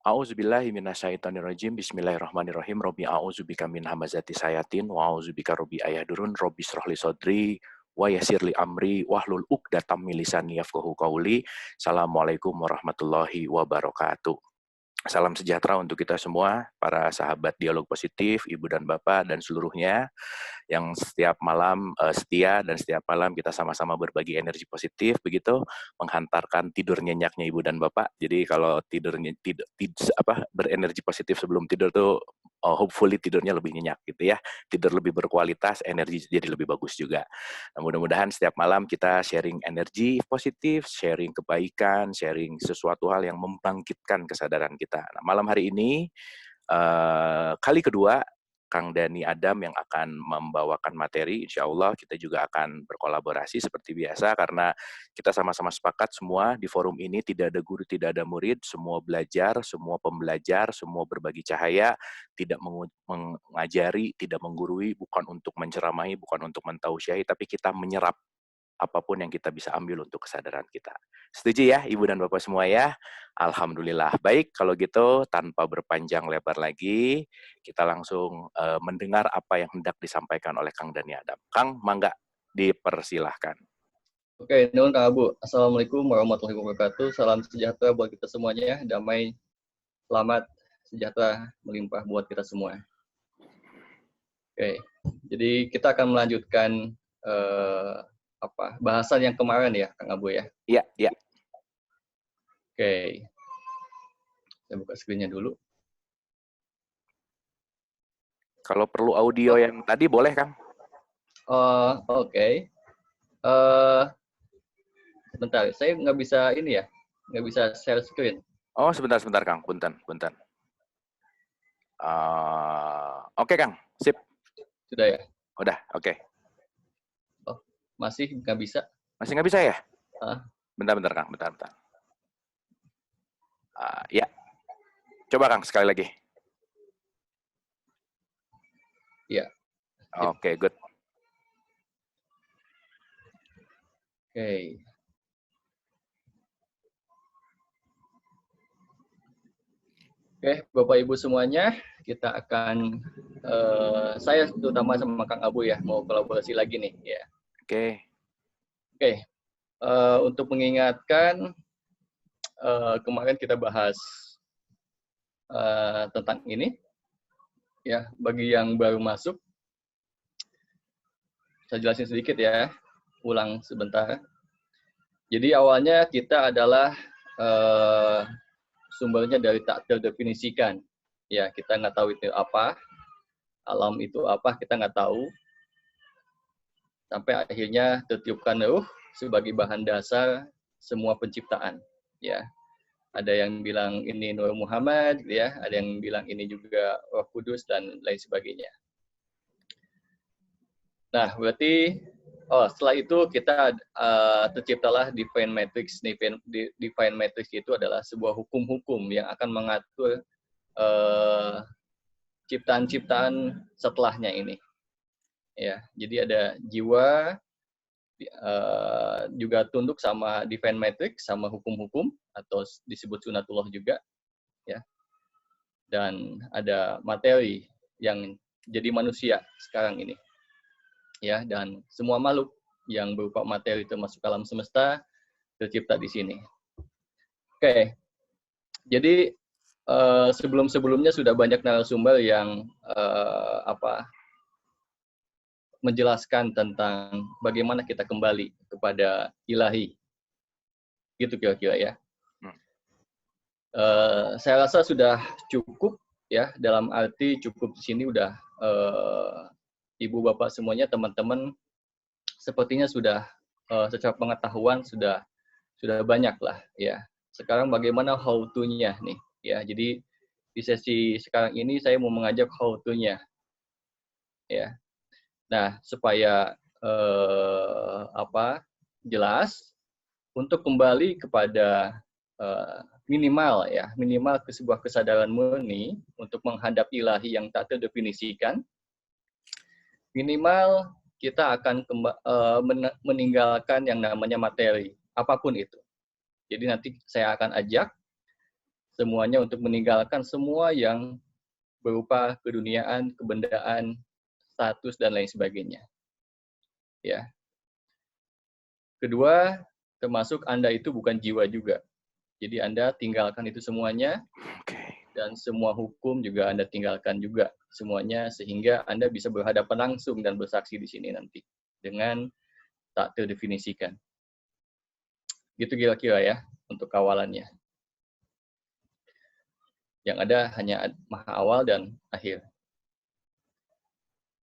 A'udzubillahi minasyaitonirrajim. Bismillahirrahmanirrahim. Robbi a'udzubika min hamazati sayatin wa a'udzubika robbi ayahdurun. Robbi shrahli sodri wa yassirli amri wahlul 'uqdatam min lisani yafqahu qauli. Assalamualaikum warahmatullahi wabarakatuh. Salam sejahtera untuk kita semua, para sahabat Dialog Positif, Ibu dan Bapak dan seluruhnya yang setiap malam setia dan setiap malam kita sama-sama berbagi energi positif begitu, menghantarkan tidur nyenyaknya Ibu dan Bapak. Jadi kalau tidurnya berenergi positif sebelum tidur tuh hopefully tidurnya lebih nyenyak gitu ya. Tidur lebih berkualitas, energi jadi lebih bagus juga. Nah, mudah-mudahan setiap malam kita sharing energi positif, sharing kebaikan, sharing sesuatu hal yang membangkitkan kesadaran kita. Nah, malam hari ini kali kedua Kang Dani Adam yang akan membawakan materi. Insya Allah kita juga akan berkolaborasi seperti biasa karena kita sama-sama sepakat semua di forum ini tidak ada guru, tidak ada murid, semua belajar, semua pembelajar, semua berbagi cahaya, tidak mengajari, tidak menggurui, bukan untuk menceramahi, bukan untuk mentausiahi, tapi kita menyerap apapun yang kita bisa ambil untuk kesadaran kita. Setuju ya Ibu dan Bapak semua ya? Alhamdulillah. Baik, kalau gitu tanpa berpanjang lebar lagi, kita langsung mendengar apa yang hendak disampaikan oleh Kang Dani Adam. Kang, mangga dipersilahkan. Oke, nuhun Kang Abu. Assalamualaikum warahmatullahi wabarakatuh. Salam sejahtera buat kita semuanya. Damai, selamat, sejahtera melimpah buat kita semua. Oke, jadi kita akan melanjutkan bahasan yang kemarin ya, Kang Abu ya. Iya, iya. Oke, saya buka screen-nya dulu. Kalau perlu audio yang tadi boleh, Kang? Oke. Bentar, saya nggak bisa ini ya, nggak bisa share screen. Oh, sebentar, Kang. Punten. Oke, Kang. Sip. Sudah ya? Udah, oke. Oh, masih nggak bisa? Masih nggak bisa ya? Bentar, Kang. Bentar. Ya. Coba, Kang, sekali lagi. Ya. Oke, good. Oke. Oke, Bapak Ibu semuanya, kita akan saya terutama sama Kang Abu ya mau kolaborasi lagi nih ya. Oke. Untuk mengingatkan kemarin kita bahas tentang ini ya, bagi yang baru masuk saya jelasin sedikit ya, ulang sebentar. Jadi awalnya kita adalah sumbernya dari tak terdefinisikan. Ya, kita nggak tahu itu apa, alam itu apa, kita nggak tahu. Sampai akhirnya tertiupkan ruh sebagai bahan dasar semua penciptaan. Ya, ada yang bilang ini Nur Muhammad, gitu ya. Ada yang bilang ini juga Roh Kudus dan lain sebagainya. Nah, berarti setelah itu kita terciptalah divine matrix. Divine matrix itu adalah sebuah hukum-hukum yang akan mengatur ciptaan-ciptaan setelahnya ini. Ya, jadi ada jiwa juga tunduk sama divine matrix, sama hukum-hukum atau disebut sunatullah juga, ya. Dan ada materi yang jadi manusia sekarang ini. Ya, dan semua makhluk yang berupa materi termasuk alam semesta tercipta di sini. Oke, jadi sebelum-sebelumnya sudah banyak narasumber yang menjelaskan tentang bagaimana kita kembali kepada ilahi, gitu kira-kira ya. Saya rasa sudah cukup ya, dalam arti cukup di sini udah Ibu Bapak semuanya, teman-teman sepertinya sudah secara pengetahuan sudah banyak lah ya. Sekarang bagaimana how to-nya nih ya. Jadi di sesi sekarang ini saya mau mengajak how to-nya ya. Nah, supaya jelas untuk kembali kepada minimal ke sebuah kesadaran murni untuk menghadap ilahi yang tak terdefinisikan. Minimal kita akan meninggalkan yang namanya materi, apapun itu. Jadi nanti saya akan ajak semuanya untuk meninggalkan semua yang berupa keduniaan, kebendaan, status dan lain sebagainya. Ya. Kedua, termasuk Anda itu bukan jiwa juga. Jadi Anda tinggalkan itu semuanya, dan semua hukum juga Anda tinggalkan juga semuanya, sehingga Anda bisa berhadapan langsung dan bersaksi di sini nanti dengan tak terdefinisikan. Gitu kira-kira ya untuk kawalannya. Yang ada hanya maha awal dan akhir.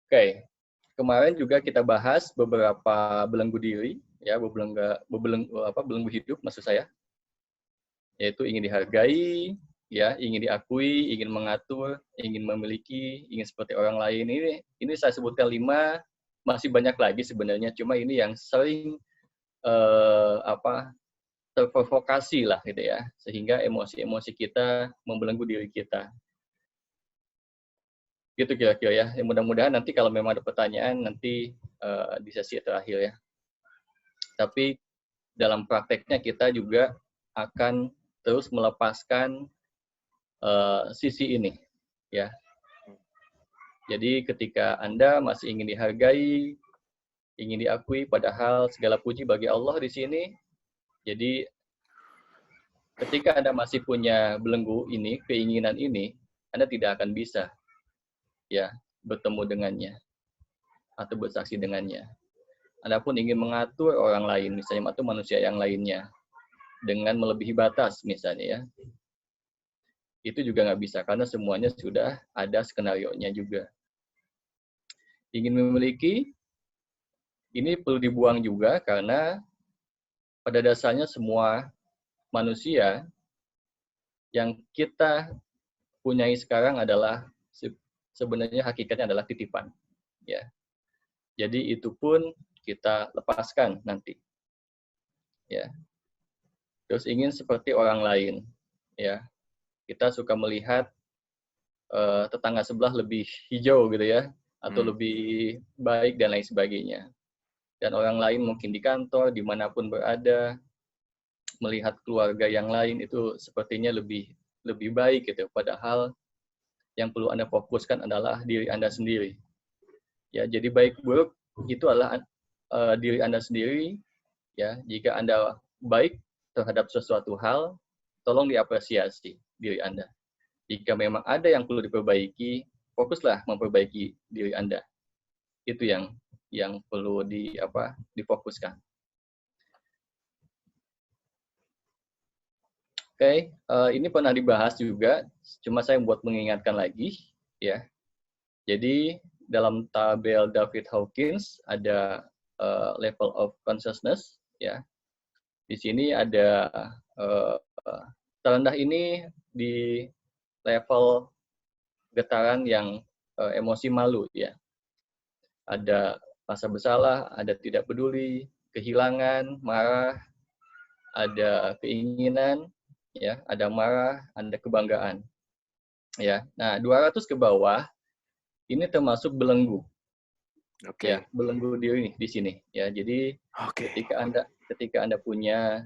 Oke, kemarin juga kita bahas beberapa belenggu diri, ya, belenggu hidup maksud saya, yaitu ingin dihargai, ya, ingin diakui, ingin mengatur, ingin memiliki, ingin seperti orang lain. Ini saya sebutkan 5, masih banyak lagi sebenarnya, cuma ini yang sering terprovokasi lah gitu ya, sehingga emosi-emosi kita membelenggu diri kita. Gitu kira-kira ya. Mudah-mudahan nanti kalau memang ada pertanyaan nanti di sesi terakhir ya. Tapi dalam prakteknya kita juga akan terus melepaskan sisi ini ya. Jadi ketika Anda masih ingin dihargai, ingin diakui, padahal segala puji bagi Allah di sini. Jadi ketika Anda masih punya belenggu ini, keinginan ini, Anda tidak akan bisa ya bertemu dengannya atau bersaksi dengannya. Anda pun ingin mengatur orang lain, misalnya atau manusia yang lainnya dengan melebihi batas misalnya ya. Itu juga nggak bisa karena semuanya sudah ada skenario-nya juga. Ingin memiliki, ini perlu dibuang juga karena pada dasarnya semua manusia yang kita punyai sekarang adalah sebenarnya hakikatnya adalah titipan. Ya. Jadi itu pun kita lepaskan nanti. Ya. Terus ingin seperti orang lain. Ya. Kita suka melihat tetangga sebelah lebih hijau gitu ya, atau lebih baik dan lain sebagainya. Dan orang lain mungkin di kantor, dimanapun berada, melihat keluarga yang lain itu sepertinya lebih baik gitu. Padahal yang perlu Anda fokuskan adalah diri Anda sendiri. Ya, jadi baik buruk itu adalah diri Anda sendiri. Ya, jika Anda baik terhadap sesuatu hal, tolong diapresiasi diri Anda. Jika memang ada yang perlu diperbaiki, fokuslah memperbaiki diri Anda. Itu yang perlu difokuskan. Oke, ini pernah dibahas juga, cuma saya buat mengingatkan lagi, ya. Jadi dalam tabel David Hawkins ada level of consciousness, ya. Di sini ada terendah ini di level getaran yang emosi malu, ya. Ada rasa bersalah, ada tidak peduli, kehilangan, marah, ada keinginan, ya, ada marah, ada kebanggaan. Ya. Nah, 200 ke bawah ini termasuk belenggu. Oke. Ya, belenggu diri di sini, ya. Jadi ketika Anda punya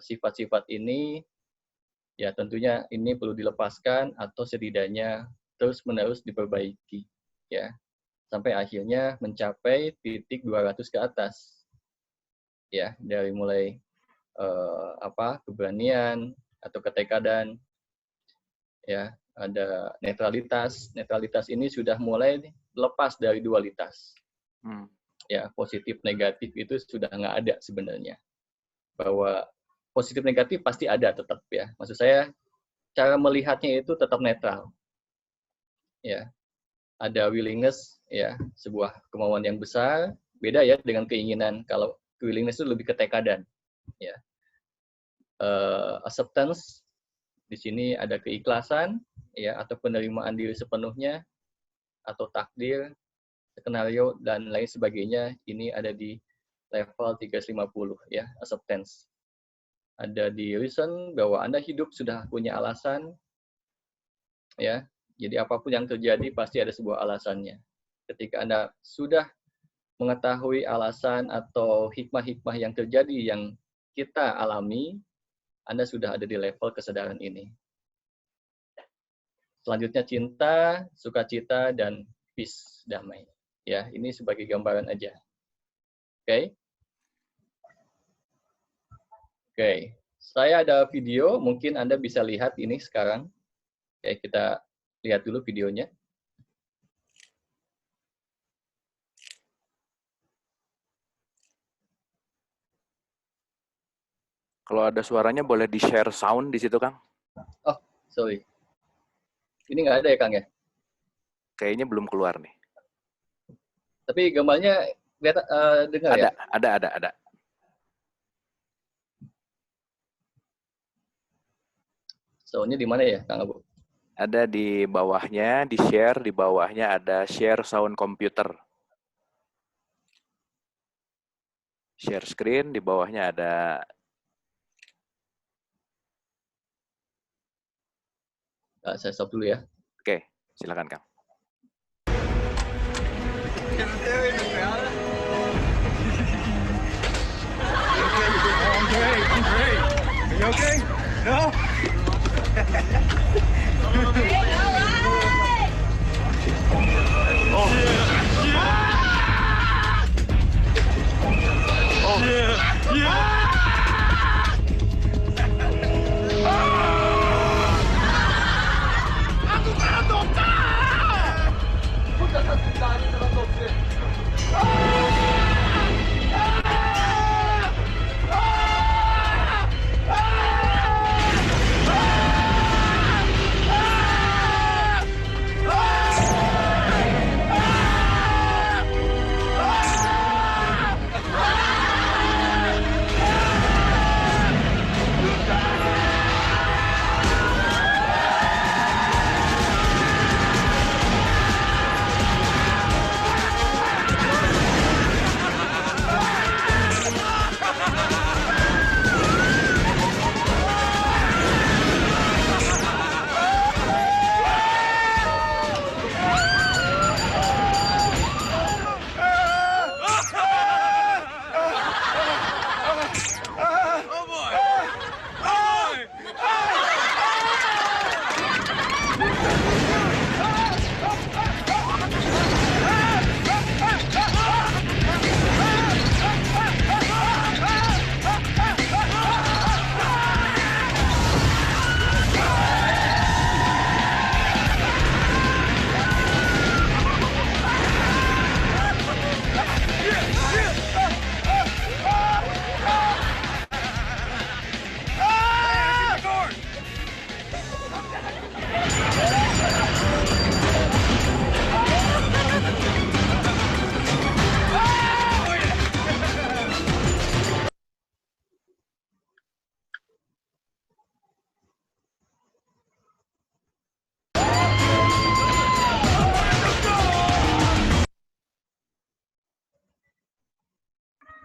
sifat-sifat ini, ya tentunya ini perlu dilepaskan atau setidaknya terus-menerus diperbaiki, ya. Sampai akhirnya mencapai titik 200 ke atas. Ya, dari mulai keberanian atau ketekadan, ya, ada netralitas. Netralitas ini sudah mulai lepas dari dualitas. Ya, positif negatif itu sudah nggak ada sebenarnya. Bahwa positif negatif pasti ada tetap ya. Maksud saya cara melihatnya itu tetap netral. Ya. Ada willingness, ya, sebuah kemauan yang besar, beda ya dengan keinginan. Kalau willingness itu lebih ketekadan, ya. Acceptance di sini ada keikhlasan, ya, atau penerimaan diri sepenuhnya, atau takdir, skenario dan lain sebagainya. Ini ada di level 350, ya, acceptance. Ada di reason bahwa Anda hidup sudah punya alasan, ya. Jadi apapun yang terjadi pasti ada sebuah alasannya. Ketika Anda sudah mengetahui alasan atau hikmah-hikmah yang terjadi yang kita alami, Anda sudah ada di level kesadaran ini. Selanjutnya cinta, sukacita, dan peace, damai. Ya, ini sebagai gambaran aja. Oke. Oke. Saya ada video, mungkin Anda bisa lihat ini sekarang. Oke, kita lihat dulu videonya. Kalau ada suaranya boleh di-share sound di situ, Kang? Oh, sorry. Ini nggak ada ya, Kang ya? Kayaknya belum keluar nih. Tapi gambarnya lihat dengar ya? Ada. Soundnya di mana ya, Kang Abu? Ada di bawahnya, di-share, di bawahnya ada share sound computer. Share screen, di bawahnya ada... Saya stop dulu ya. Oke, silakan, Kang. I'm great. Are you okay? No?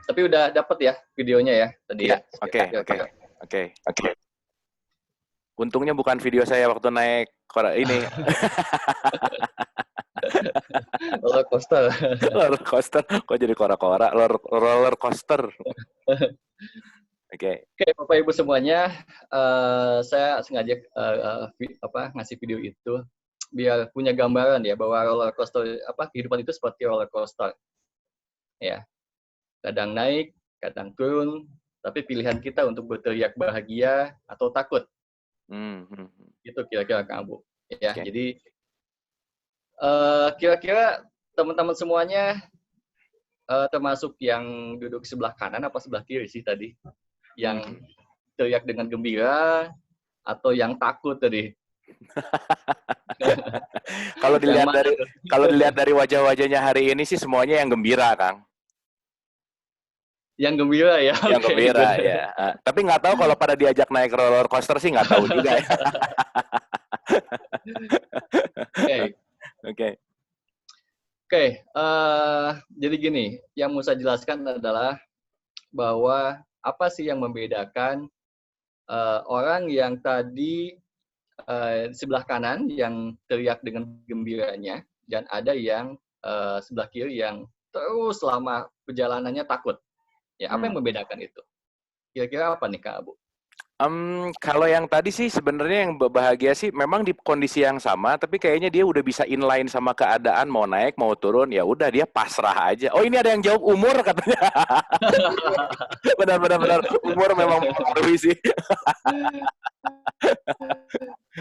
Tapi udah dapat ya videonya ya tadi ya. Oke. Untungnya bukan video saya waktu naik ini. Roller coaster. Roller coaster. Kok jadi kora-kora? Roller coaster. Oke. Oke, Bapak Ibu semuanya, saya sengaja ngasih video itu biar punya gambaran ya bahwa roller coaster kehidupan itu seperti roller coaster. Ya. Kadang naik, kadang turun, tapi pilihan kita untuk berteriak bahagia atau takut. Itu kira-kira Kang Abu. Ya, Okay. Jadi kira-kira teman-teman semuanya termasuk yang duduk sebelah kanan apa sebelah kiri sih tadi? Yang teriak dengan gembira atau yang takut tadi? Kalau dilihat dari wajah-wajahnya hari ini sih semuanya yang gembira, Kang. Yang gembira ya. Yang gembira ya. Tapi nggak tahu kalau pada diajak naik roller coaster sih nggak tahu juga ya. Oke. Jadi gini, yang mau saya jelaskan adalah bahwa apa sih yang membedakan orang yang tadi di sebelah kanan yang teriak dengan gembiranya dan ada yang sebelah kiri yang terus selama perjalanannya takut. Ya, apa yang membedakan itu? Kira-kira apa nih, Kak Abu? Kalau yang tadi sih sebenarnya yang bahagia sih memang di kondisi yang sama, tapi kayaknya dia udah bisa inline sama keadaan, mau naik mau turun, ya udah dia pasrah aja. Oh, ini ada yang jawab umur katanya. Benar, umur memang mempengaruhi sih.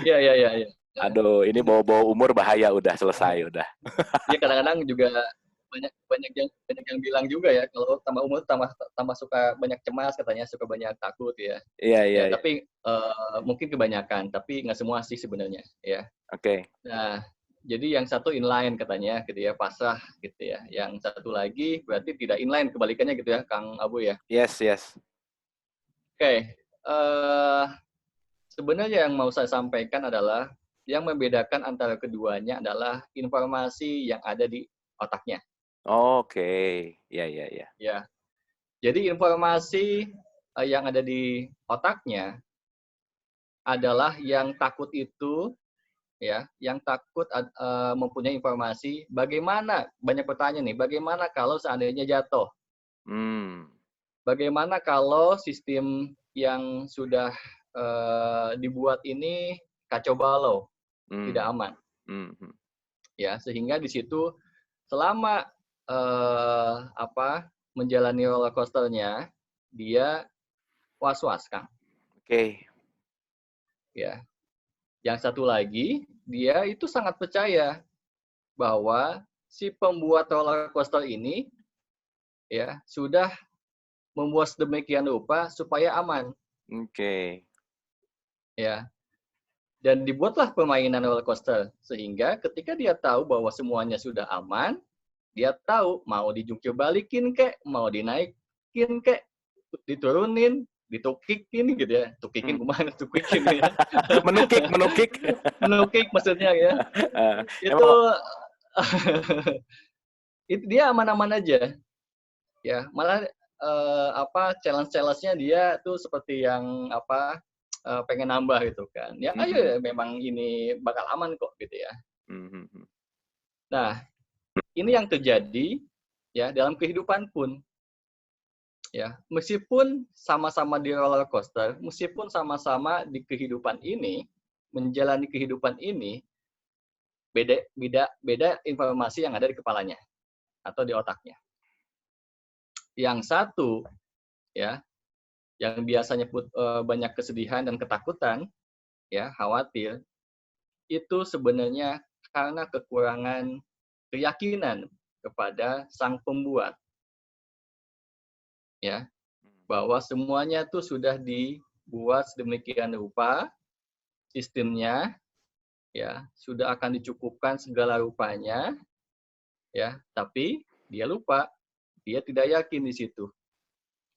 Iya, iya, iya, iya. Aduh, ini bawa-bawa umur bahaya, udah selesai udah. Dia kadang-kadang juga banyak banyak yang bilang juga ya, kalau tambah umur tambah suka banyak cemas katanya, suka banyak takut ya. Iya, iya, Ya, iya. tapi mungkin kebanyakan, tapi nggak semua sih sebenarnya ya. Oke. Nah, jadi yang satu inline katanya gitu ya, pasrah gitu ya. Yang satu lagi berarti tidak inline, kebalikannya gitu ya, Kang Abu ya. Yes, yes. Oke, sebenarnya yang mau saya sampaikan adalah yang membedakan antara keduanya adalah informasi yang ada di otaknya. Oke. Iya, iya, iya. Ya, jadi informasi yang ada di otaknya adalah yang takut itu, ya, yang takut mempunyai informasi bagaimana, banyak pertanyaan nih, bagaimana kalau seandainya jatuh? Hmm. Bagaimana kalau sistem yang sudah dibuat ini kacau balau, tidak Hmm. aman, Hmm. Hmm. ya, sehingga di situ selama menjalani roller coaster-nya dia was-was, Kang. Oke. Ya. Yang satu lagi, dia itu sangat percaya bahwa si pembuat roller coaster ini ya sudah membuat sedemikian rupa supaya aman, Oke. ya. Dan dibuatlah permainan roller coaster sehingga ketika dia tahu bahwa semuanya sudah aman, dia tahu mau dijungkir balikin kek, mau dinaikin kek, diturunin, ditukikin gitu ya. Tukikin Hmm. gimana tukikin ya. Menukik, menukik. Menukik maksudnya ya. Itu Emang itu dia aman-aman aja. Ya, malah challenge-challenge-nya dia tuh seperti yang pengen nambah gitu kan. Ya ayo ya, memang ini bakal aman kok gitu ya. Nah, ini yang terjadi ya dalam kehidupan pun ya. Meskipun sama-sama di roller coaster, meskipun sama-sama di kehidupan ini, menjalani kehidupan ini, beda informasi yang ada di kepalanya atau di otaknya. Yang satu ya, yang biasanya banyak kesedihan dan ketakutan, ya khawatir, itu sebenarnya karena kekurangan keyakinan kepada sang pembuat, ya bahwa semuanya tuh sudah dibuat sedemikian rupa, sistemnya, ya sudah akan dicukupkan segala rupanya, ya tapi dia lupa, dia tidak yakin di situ,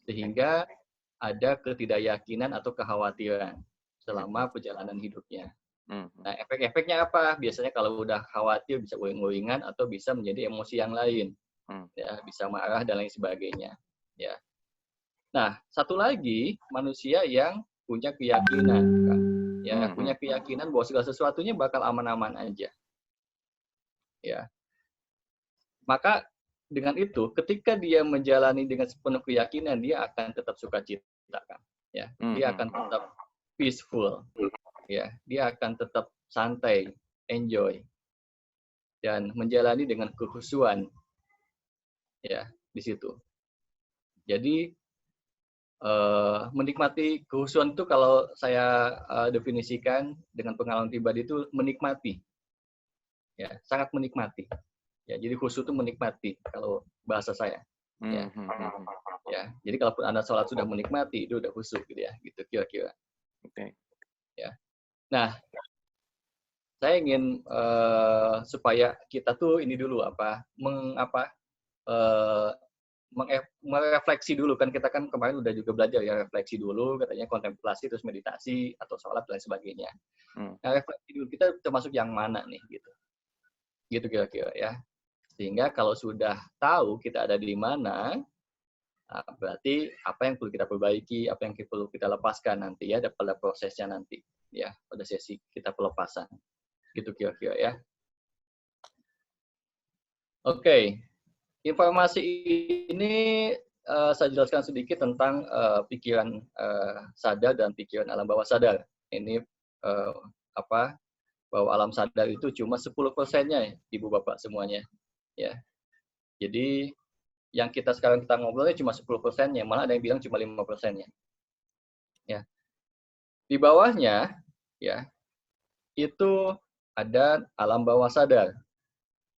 sehingga ada ketidakyakinan atau kekhawatiran selama perjalanan hidupnya. Nah, efek-efeknya apa? Biasanya kalau udah khawatir bisa uring-uringan atau bisa menjadi emosi yang lain. Ya, bisa marah dan lain sebagainya. Ya. Nah, satu lagi manusia yang punya keyakinan, Kang. Ya, punya keyakinan bahwa segala sesuatunya bakal aman-aman aja. Ya. Maka dengan itu, ketika dia menjalani dengan sepenuh keyakinan, dia akan tetap sukacita, Kang. Ya, dia akan tetap peaceful. Ya, dia akan tetap santai, enjoy, dan menjalani dengan kekhusyuan. Ya, di situ. Jadi menikmati kekhusyuan itu kalau saya definisikan dengan pengalaman pribadi itu menikmati. Ya, sangat menikmati. Ya, jadi khusyuk itu menikmati kalau bahasa saya. Ya. Ya, jadi kalaupun Anda sholat sudah menikmati, itu udah khusyuk gitu ya, gitu kira-kira. Oke. Ya. Nah, saya ingin supaya kita tuh ini dulu merefleksi dulu, kan kita kan kemarin udah juga belajar ya, refleksi dulu katanya, kontemplasi terus meditasi atau sholat dan sebagainya. Nah, refleksi dulu kita termasuk yang mana nih gitu kira-kira ya, sehingga kalau sudah tahu kita ada di mana, berarti apa yang perlu kita perbaiki, apa yang perlu kita lepaskan nanti ya pada prosesnya nanti ya, pada sesi kita pelepasan gitu kira-kira ya. Oke. Informasi ini saya jelaskan sedikit tentang pikiran sadar dan pikiran alam bawah sadar. Ini apa, bahwa alam sadar itu cuma 10%-nya, Ibu Bapak semuanya. Ya. Jadi yang sekarang kita ngobrolnya cuma 10%-nya, malah ada yang bilang cuma 5%-nya. Ya. Di bawahnya, ya, itu ada alam bawah sadar.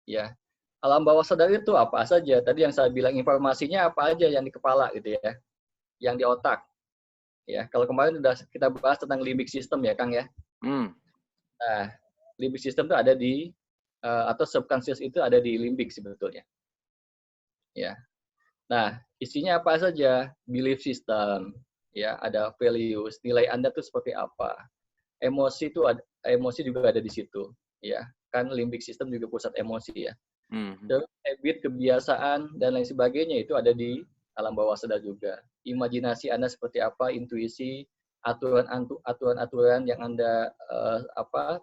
Ya. Alam bawah sadar itu apa saja? Tadi yang saya bilang informasinya apa aja yang di kepala gitu ya, yang di otak. Ya, kalau kemarin sudah kita bahas tentang limbic system ya, Kang ya. Nah, limbic system itu ada di atau subconscious itu ada di limbic sebetulnya. Ya. Nah, isinya apa saja? Belief system, ya, ada values, nilai Anda tuh seperti apa. Emosi itu emosi juga ada di situ, ya. Kan limbic system juga pusat emosi ya. Terus habit, kebiasaan dan lain sebagainya itu ada di alam bawah sadar juga. Imajinasi Anda seperti apa, intuisi, aturan-aturan yang Anda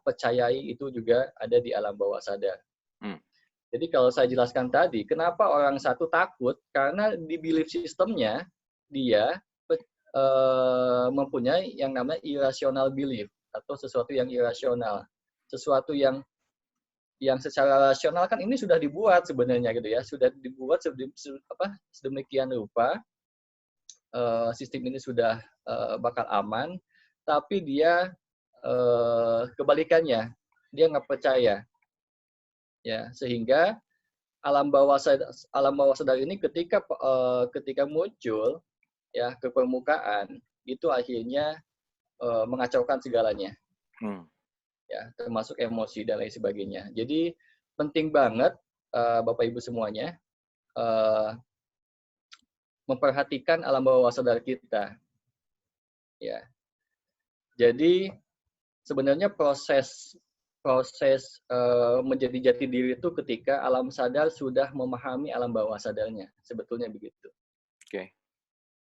percayai itu juga ada di alam bawah sadar. Jadi kalau saya jelaskan tadi, kenapa orang satu takut? Karena di belief system-nya dia mempunyai yang namanya irrational belief atau sesuatu yang irasional, sesuatu yang secara rasional kan ini sudah dibuat sebenarnya gitu ya, sudah dibuat sedemikian rupa, sistem ini sudah bakal aman, tapi dia kebalikannya, dia nggak percaya. Ya, sehingga alam bawah sadar ini ketika muncul ya ke permukaan itu akhirnya mengacaukan segalanya. Ya, termasuk emosi dan lain sebagainya. Jadi penting banget Bapak Ibu semuanya memperhatikan alam bawah sadar kita. Ya. Jadi sebenarnya proses menjadi jati diri itu ketika alam sadar sudah memahami alam bawah sadarnya, sebetulnya begitu. Oke.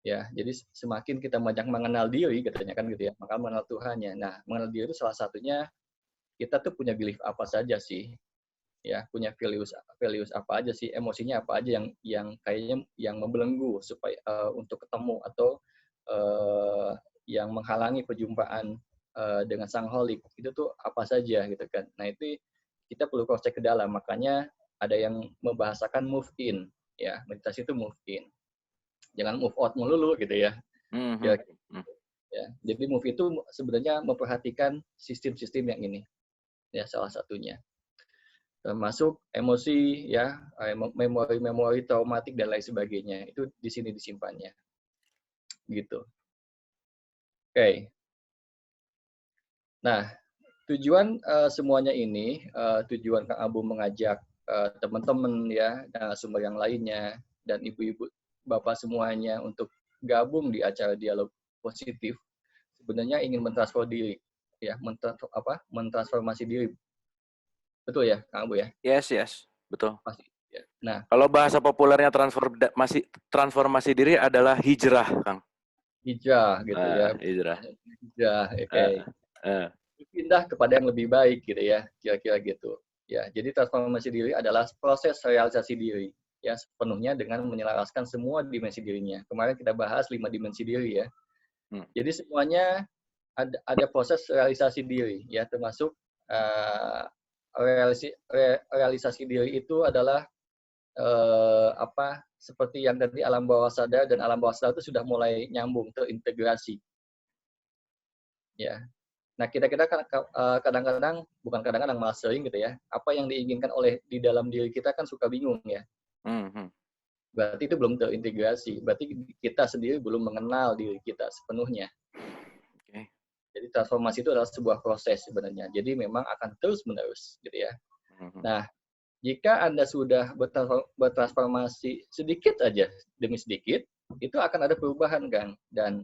Ya, jadi semakin kita banyak mengenal diri, katanya kan gitu ya, maka mengenal Tuhannya. Nah, mengenal diri itu salah satunya kita tuh punya belief apa saja sih, ya, punya values apa aja sih, emosinya apa aja yang kayaknya yang membelenggu supaya untuk ketemu atau yang menghalangi perjumpaan dengan sang holik itu tuh apa saja gitu kan. Nah itu kita perlu cross check ke dalam, makanya ada yang membahasakan move in, ya, meditasi itu move in, jangan move out melulu gitu ya. Ya, jadi move itu sebenarnya memperhatikan sistem-sistem yang ini, ya, salah satunya termasuk emosi, ya, memori traumatik dan lain sebagainya itu di sini disimpannya, gitu. Oke. Nah, tujuan semuanya ini, tujuan Kang Abu mengajak teman-teman ya, sumber yang lainnya, dan ibu-ibu, bapak semuanya untuk gabung di acara dialog positif, sebenarnya ingin mentransfer diri, ya, mentransformasi diri. Betul ya, Kang Abu ya? Yes, betul. Pasti. Ya. Nah, kalau bahasa populernya transformasi diri adalah hijrah, Kang. Hijrah gitu ya. Hijrah. Oke. Pindah kepada yang lebih baik gitu ya, kira-kira gitu. Ya, jadi transformasi diri adalah proses realisasi diri ya sepenuhnya dengan menyelaraskan semua dimensi dirinya. Kemarin kita bahas 5 dimensi diri ya. Jadi semuanya ada proses realisasi diri ya, termasuk realisasi diri itu adalah seperti yang tadi alam bawah sadar dan alam bawah sadar itu sudah mulai nyambung, terintegrasi. Ya. Nah, kita kadang-kadang, bukan kadang-kadang, malah sering gitu ya, apa yang diinginkan di dalam diri kita kan suka bingung ya. Berarti itu belum terintegrasi, berarti kita sendiri belum mengenal diri kita sepenuhnya. Jadi transformasi itu adalah sebuah proses sebenarnya, jadi memang akan terus-menerus gitu ya. Nah, jika Anda sudah bertransformasi sedikit aja demi sedikit, itu akan ada perubahan, Kang. Dan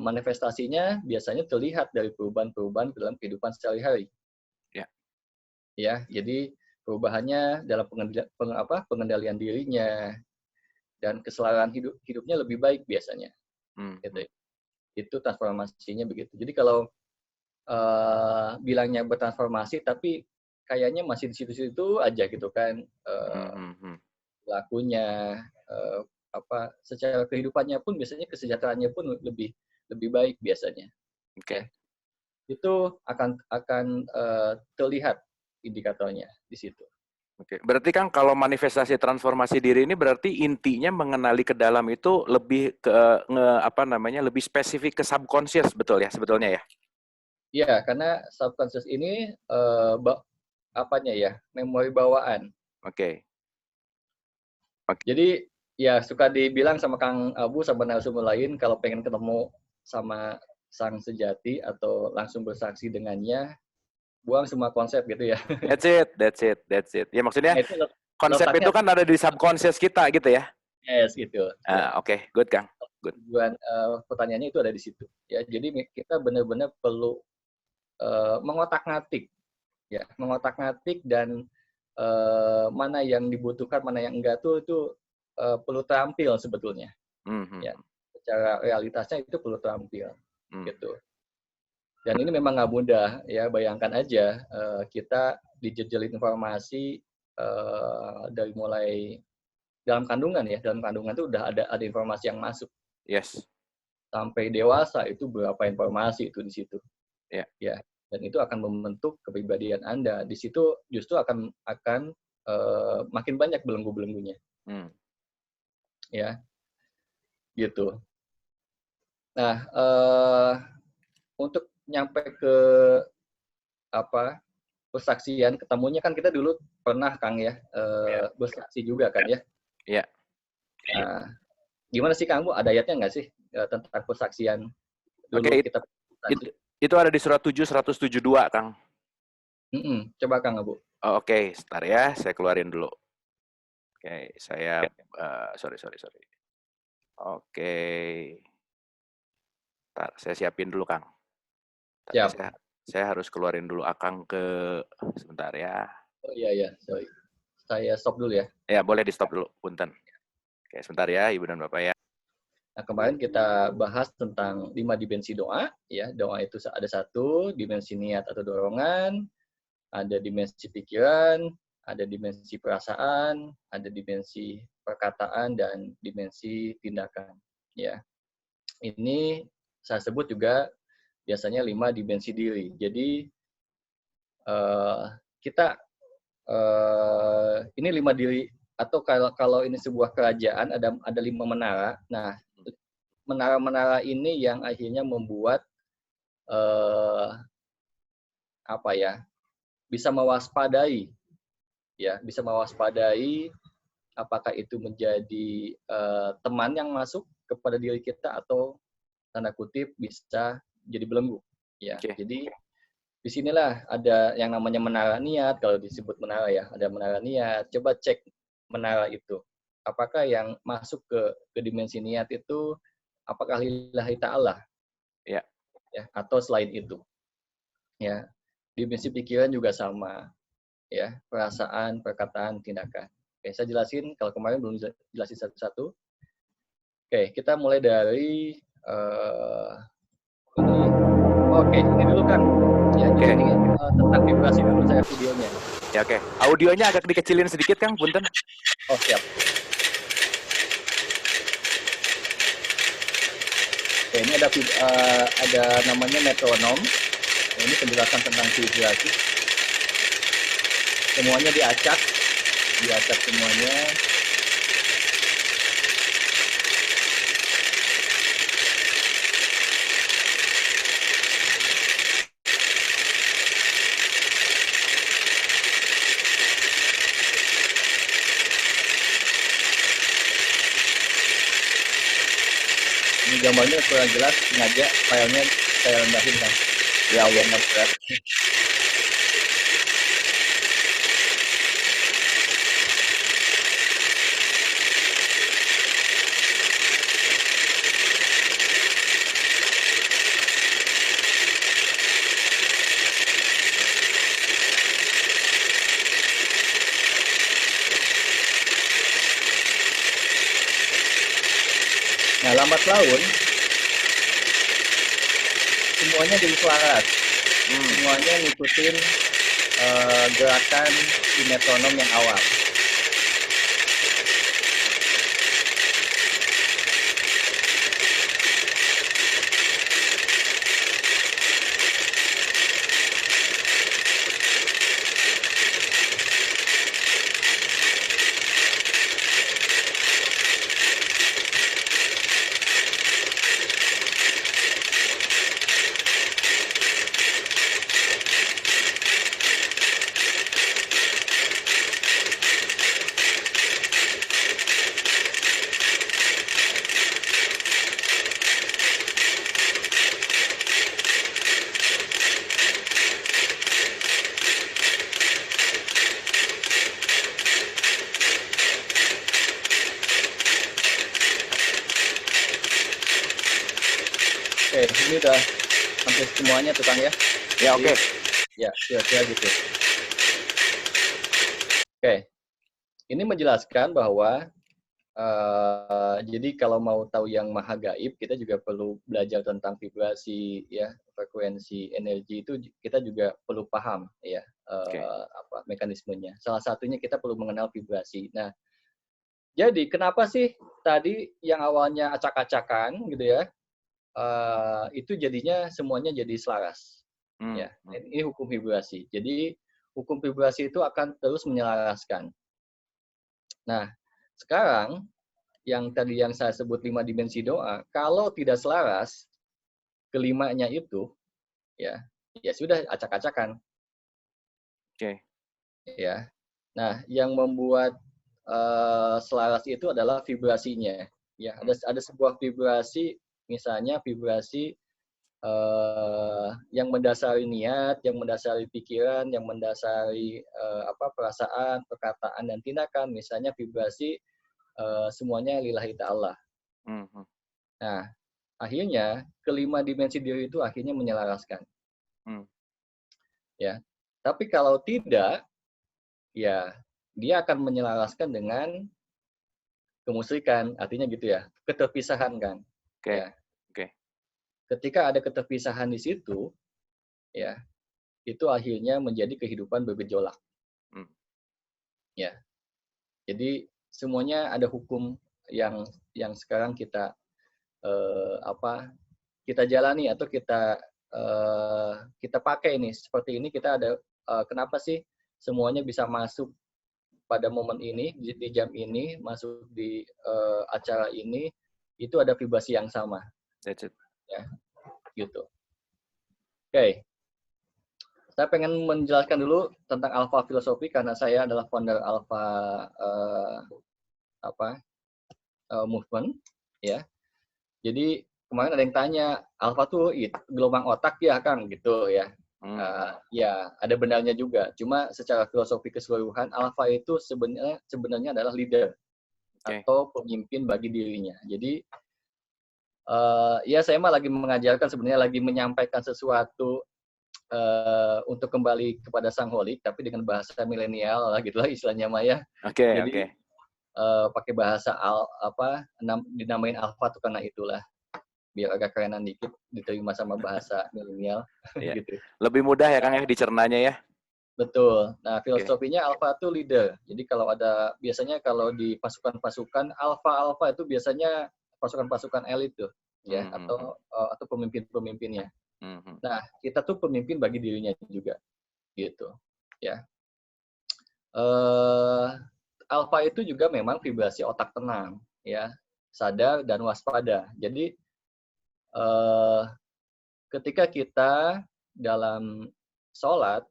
manifestasinya biasanya terlihat dari perubahan-perubahan dalam kehidupan sehari-hari. Ya, jadi perubahannya dalam pengendalian dirinya dan keselamatan hidupnya lebih baik biasanya. Gitu. Itu transformasinya begitu. Jadi kalau bilangnya bertransformasi, tapi kayaknya masih di situ-situ aja gitu kan, lakunya, secara kehidupannya pun biasanya kesejahteraannya pun lebih baik biasanya. Oke. Itu akan terlihat indikatornya di situ. Oke. Berarti kan kalau manifestasi transformasi diri ini berarti intinya mengenali ke dalam itu lebih ke lebih spesifik ke subconscious, betul ya sebetulnya ya? Iya, karena subconscious ini memori bawaan. Oke. Jadi ya suka dibilang sama Kang Abu sama narasumber lain kalau pengen ketemu sama sang sejati atau langsung bersaksi dengannya, buang semua konsep gitu ya. That's it. Ya maksudnya Nah, itu konsep letaknya itu kan ada di subconscious kita gitu ya? gitu. Oke, good Kang. Good. Tujuan pertanyaannya itu ada di situ. Ya, jadi kita benar-benar perlu mengotak-ngatik dan mana yang dibutuhkan, mana yang enggak itu perlu terampil sebetulnya. Ya, secara realitasnya itu perlu terampil, gitu. Dan ini memang nggak mudah ya. Bayangkan aja kita dijejelin informasi dari mulai dalam kandungan ya. Dalam kandungan itu udah ada informasi yang masuk. Yes. Sampai dewasa itu berapa informasi itu di situ. Yeah. Ya. Dan itu akan membentuk kepribadian Anda. Di situ justru akan makin banyak belenggu-belenggunya. Ya, gitu. Nah, untuk nyampe ke persaksian, ketemunya kan kita dulu pernah Kang ya bersaksi juga kan ya. Iya. Nah, gimana sih Kang Bu? Ada ayatnya nggak sih tentang persaksian dulu kita bersaksi? Itu ada di surat 7, 172, Kang. Coba Kang Abu. Oke, sebentar ya, saya keluarin dulu. Oke, saya sorry. Oke. Bentar, saya siapin dulu, Kang. Siap. Saya harus keluarin dulu Akang sebentar ya. Oh iya, sorry. Saya stop dulu ya. Ya, boleh di-stop dulu, punten. Oke, sebentar ya, Ibu dan Bapak ya. Nah, kemarin kita bahas tentang 5 dimensi doa, ya. Doa itu ada 1, dimensi niat atau dorongan, ada dimensi pikiran, ada dimensi perasaan, ada dimensi perkataan, dan dimensi tindakan. Ya, ini saya sebut juga biasanya 5 dimensi diri. Jadi kita ini 5 diri, atau kalau ini sebuah kerajaan ada 5 menara. Nah, menara-menara ini yang akhirnya membuat bisa mewaspadai, ya, bisa mewaspadai apakah itu menjadi teman yang masuk kepada diri kita atau tanda kutip bisa jadi belenggu, ya. Okay. Jadi disinilah ada yang namanya menara niat. Kalau disebut menara ya, ada menara niat. Coba cek menara itu, apakah yang masuk ke dimensi niat itu apakah lillahi ta'ala, ya, atau selain itu, ya. Dimensi pikiran juga sama, ya, perasaan, perkataan, tindakan. Oke, saya jelasin, kalau kemarin belum jelasin satu-satu. Oke, kita mulai dari ini dulu kan, ya. Okay. Ini tentang vibrasi dulu saya videonya. Ya, oke. Audionya agak dikecilin sedikit Kang, punten. Oh, siap. Oke, ini ada namanya metronom. Ini penjelasan tentang vibrasi. Semuanya diacak semuanya. Ini gambarnya kurang jelas, sengaja filenya saya rendahin kan. Ya Allah, nggak berat. Nah, lambat laun semuanya jadi selaras. Semuanya ngikutin gerakan di metronom yang awal. ini udah hampir semuanya tuh Kang ya. Ya, Jadi, oke. ya, kira-kira gitu. Oke, ini menjelaskan bahwa jadi kalau mau tahu yang maha gaib, kita juga perlu belajar tentang vibrasi, ya, frekuensi energi itu kita juga perlu paham, ya, Oke. apa mekanismenya. Salah satunya kita perlu mengenal vibrasi. Nah, jadi kenapa sih tadi yang awalnya acak-acakan gitu ya, itu jadinya semuanya jadi selaras, Hmm, ya. hmm. Ini hukum vibrasi. Jadi hukum vibrasi itu akan terus menyelaraskan. Nah, sekarang yang tadi yang saya sebut 5 dimensi doa, kalau tidak selaras kelimanya itu, ya, ya sudah acak-acakan, Oke. ya. Nah, yang membuat selaras itu adalah vibrasinya. Ya, ada sebuah vibrasi, misalnya vibrasi yang mendasari niat, yang mendasari pikiran, yang mendasari apa perasaan, perkataan dan tindakan, misalnya vibrasi semuanya lillahi ta'ala. Hmm, hmm, Nah, akhirnya kelima dimensi diri itu akhirnya menyelaraskan, hmm. ya. Tapi kalau tidak, ya dia akan menyelaraskan dengan kemusyrikan, artinya gitu ya, keterpisahan kan, Oke. ya. Oke. Ketika ada keterpisahan di situ, ya, itu akhirnya menjadi kehidupan bergejolak, Hmm. ya. Jadi semuanya ada hukum yang sekarang kita apa kita jalani atau kita pakai ini. Seperti ini kita ada kenapa sih semuanya bisa masuk pada momen ini di jam ini, masuk di acara ini, itu ada vibrasi yang sama, That's it. ya, gitu. Oke, saya pengen menjelaskan dulu tentang Alpha Filosofi karena saya adalah founder Alpha apa movement, ya. Jadi kemarin ada yang tanya, Alpha tuh gelombang otak ya Kang, gitu ya. Hmm. Ya, ada benarnya juga. Cuma secara filosofi keseluruhan, Alpha itu sebenarnya adalah leader Oke. atau pemimpin bagi dirinya. Jadi ya saya mah lagi mengajarkan sebenarnya lagi menyampaikan sesuatu untuk kembali kepada Sang Holik, tapi dengan bahasa milenial lah gitulah istilahnya Maya. Oke. Jadi Oke. pakai bahasa dinamain Alpha tuh karena itulah biar agak kerenan dikit diterima sama bahasa milenial Ya. gitu. Lebih mudah ya Kang ya dicernanya ya. Betul. Nah, Oke. filosofinya Alpha itu leader. Jadi kalau ada biasanya kalau di pasukan-pasukan Alpha itu biasanya pasukan-pasukan elit tuh, ya, Hmm, hmm, hmm. atau pemimpin-pemimpinnya. Hmm, hmm. Nah, kita tuh pemimpin bagi dirinya juga, gitu, ya. Eh, Alpha itu juga memang vibrasi otak tenang, ya, sadar dan waspada. Jadi eh, ketika kita dalam sholat,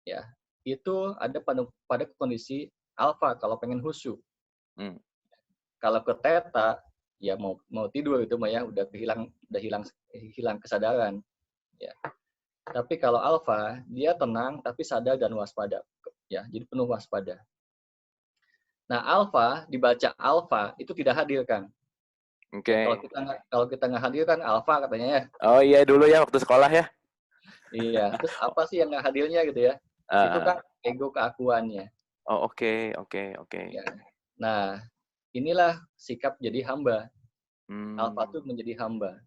ya, itu ada pada kondisi alfa kalau pengen khusyuk. Hmm. Kalau ke theta, ya mau tidur itu mah ya udah hilang kesadaran, ya. Tapi kalau alfa, dia tenang tapi sadar dan waspada, ya. Jadi penuh waspada. Nah, alfa dibaca alfa itu tidak hadir kan? Ya, Oke. kalau kita nggak hadir kan alfa katanya ya. Oh iya dulu ya waktu sekolah ya. Iya. Terus apa sih yang nggak hadirnya gitu ya? Itu Ah, kan ego keakuannya. oh oke. Oke. Oke. Ya. Nah, inilah sikap jadi hamba. Hmm. Alfa itu menjadi hamba.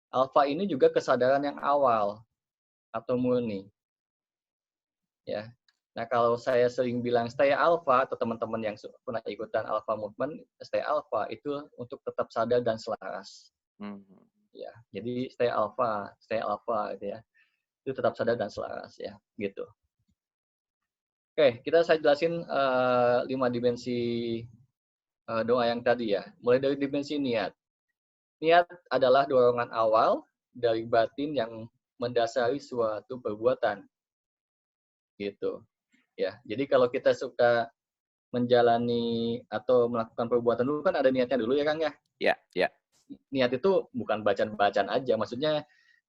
Alfa ini juga kesadaran yang awal atau murni, ya. Nah, kalau saya sering bilang stay alpha atau teman-teman yang pernah ikutan alpha movement, stay alpha itu untuk tetap sadar dan selaras, Hmm. ya. Jadi stay alpha gitu ya. Itu tetap sadar dan selaras ya, gitu. Oke, saya jelasin 5 dimensi doa yang tadi ya. Mulai dari dimensi niat. Niat adalah dorongan awal dari batin yang mendasari suatu perbuatan, gitu. Ya, jadi kalau kita suka menjalani atau melakukan perbuatan dulu kan ada niatnya dulu ya Kang ya. Ya, ya. Niat itu bukan bacaan-bacaan aja, maksudnya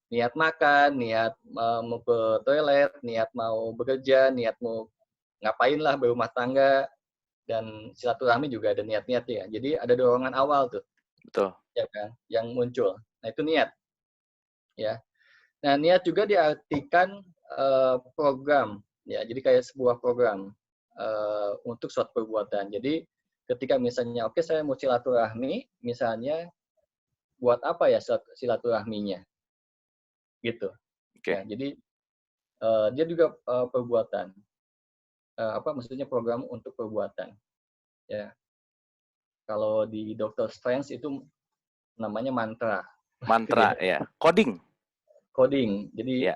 niat makan, niat mau ke toilet, niat mau bekerja, niat mau ngapain lah berumah tangga, dan silaturahmi juga ada niat-niat ya. Jadi ada dorongan awal tuh, Betul. ya kan, yang muncul. Nah itu niat. ya. Nah, niat juga diartikan program, ya. Jadi kayak sebuah program untuk suatu perbuatan. Jadi ketika misalnya, oke, saya mau silaturahmi, misalnya buat apa ya silaturahminya, gitu. Ya, Oke. jadi dia juga perbuatan, apa maksudnya program untuk perbuatan. Ya, kalau di Doctor Strange itu namanya mantra, gitu Mantra ya, ya. Coding. coding. Jadi Ya.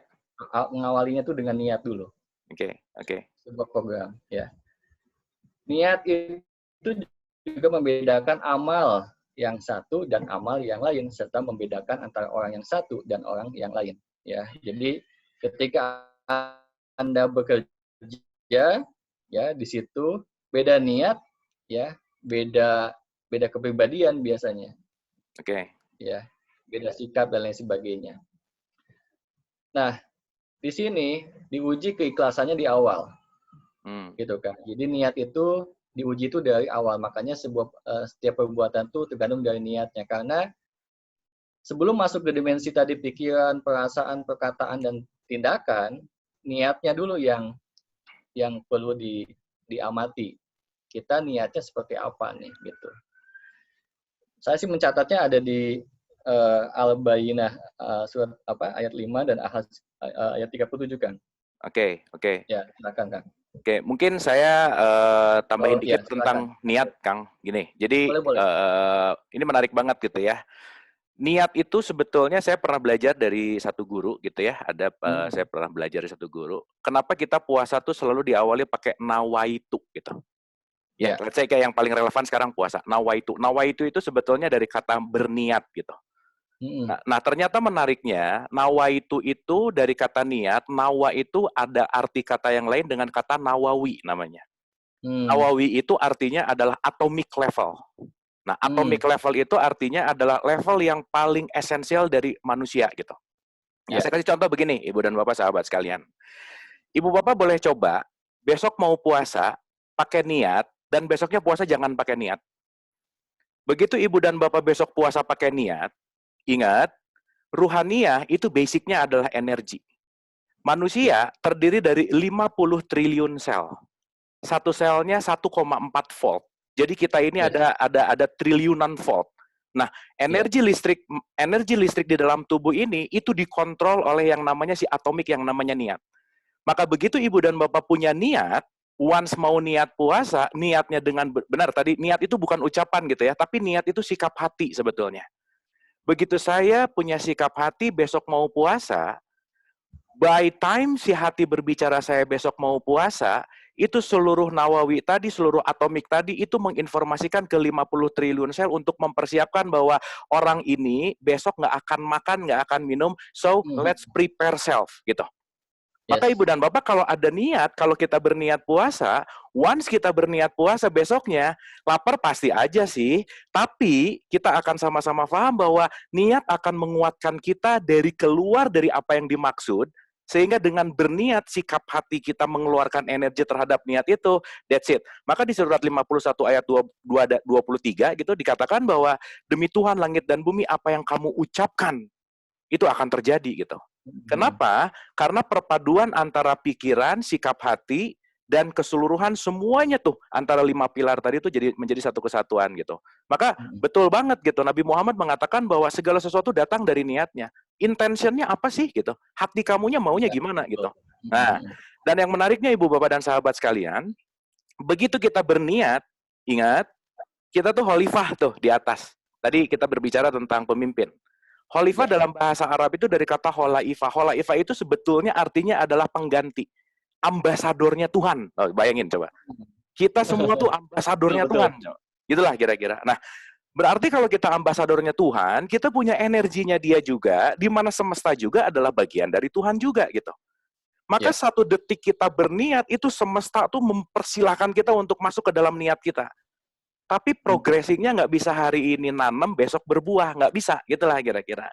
ngawalinya tuh dengan niat dulu, Oke, oke. sebuah program. Ya, niat itu juga membedakan amal yang satu dan amal yang lain, serta membedakan antara orang yang satu dan orang yang lain. Ya, jadi ketika Anda bekerja, ya di situ beda niat, ya beda beda kepribadian biasanya, Oke. ya beda sikap dan lain sebagainya. Nah, di sini diuji keikhlasannya di awal, Hmm. gitu kan. Jadi niat itu diuji itu dari awal, makanya setiap perbuatan itu tergantung dari niatnya. Karena sebelum masuk ke dimensi tadi pikiran, perasaan, perkataan, dan tindakan, niatnya dulu yang perlu diamati. Kita niatnya seperti apa nih, gitu. Saya sih mencatatnya ada di Al-Bayyinah surat ayat 5 dan ayat 37 kan. Oke, oke. Ya, silakan Kang. Oke, mungkin saya tambahin Oh iya, dikit silakan. tentang niat, Kang. Gini, jadi Boleh. ini menarik banget gitu ya. Niat itu sebetulnya saya pernah belajar dari satu guru gitu ya. Saya pernah belajar dari satu guru. Kenapa kita puasa tuh selalu diawali pakai nawaitu gitu. Ya, Ya. let's say kayak yang paling relevan sekarang puasa. Nawaitu. Nawaitu itu sebetulnya dari kata berniat gitu. Nah, ternyata menariknya, nawaitu itu dari kata niat, nawa itu ada arti kata yang lain dengan kata nawawi namanya. Nawawi itu artinya adalah atomic level. Nah, atomic level itu artinya adalah level yang paling esensial dari manusia gitu. Nah, Ya. saya kasih contoh begini, Ibu dan Bapak sahabat sekalian. Ibu Bapak boleh coba besok mau puasa pakai niat dan besoknya puasa jangan pakai niat. Begitu Ibu dan Bapak besok puasa pakai niat, ingat, ruhaniyah itu basicnya adalah energi. Manusia terdiri dari 50 triliun sel. Satu selnya 1,4 volt. Jadi kita ini ada triliunan volt. Nah, energi listrik di dalam tubuh ini itu dikontrol oleh yang namanya si atomik yang namanya niat. Maka begitu Ibu dan Bapak punya niat, once mau niat puasa, niatnya dengan benar tadi niat itu bukan ucapan gitu ya, tapi niat itu sikap hati sebetulnya. Begitu saya punya sikap hati besok mau puasa, by time si hati berbicara saya besok mau puasa, itu seluruh nawawi tadi, seluruh atomik tadi itu menginformasikan ke 50 triliun sel untuk mempersiapkan bahwa orang ini besok nggak akan makan, nggak akan minum, so let's prepare self gitu. Maka Ibu dan Bapak kalau ada niat, kalau kita berniat puasa, once kita berniat puasa besoknya, lapar pasti aja sih, tapi kita akan sama-sama paham bahwa niat akan menguatkan kita dari keluar dari apa yang dimaksud, sehingga dengan berniat sikap hati kita mengeluarkan energi terhadap niat itu, that's it. Maka di surat 51 ayat 23 gitu dikatakan bahwa demi Tuhan langit dan bumi apa yang kamu ucapkan itu akan terjadi gitu. Kenapa? Karena perpaduan antara pikiran, sikap hati, dan keseluruhan semuanya tuh antara 5 pilar tadi itu menjadi satu kesatuan gitu. Maka betul banget gitu. Nabi Muhammad mengatakan bahwa segala sesuatu datang dari niatnya. Intentionnya apa sih gitu? Hati kamunya maunya gimana gitu. Nah, dan yang menariknya Ibu Bapak dan sahabat sekalian, begitu kita berniat, ingat, kita tuh khalifah tuh di atas. Tadi kita berbicara tentang pemimpin. Khalifah dalam bahasa Arab itu dari kata kholaifah. Kholaifah itu sebetulnya artinya adalah pengganti. Ambasadornya Tuhan. Oh, bayangin coba. Kita semua tuh ambasadornya Tuhan. Itulah kira-kira. Nah, berarti kalau kita ambasadornya Tuhan, kita punya energinya dia juga, di mana semesta juga adalah bagian dari Tuhan juga gitu. Maka satu detik kita berniat, itu semesta tuh mempersilahkan kita untuk masuk ke dalam niat kita. Tapi progressingnya nggak bisa hari ini nanam, besok berbuah. Nggak bisa, gitulah kira-kira.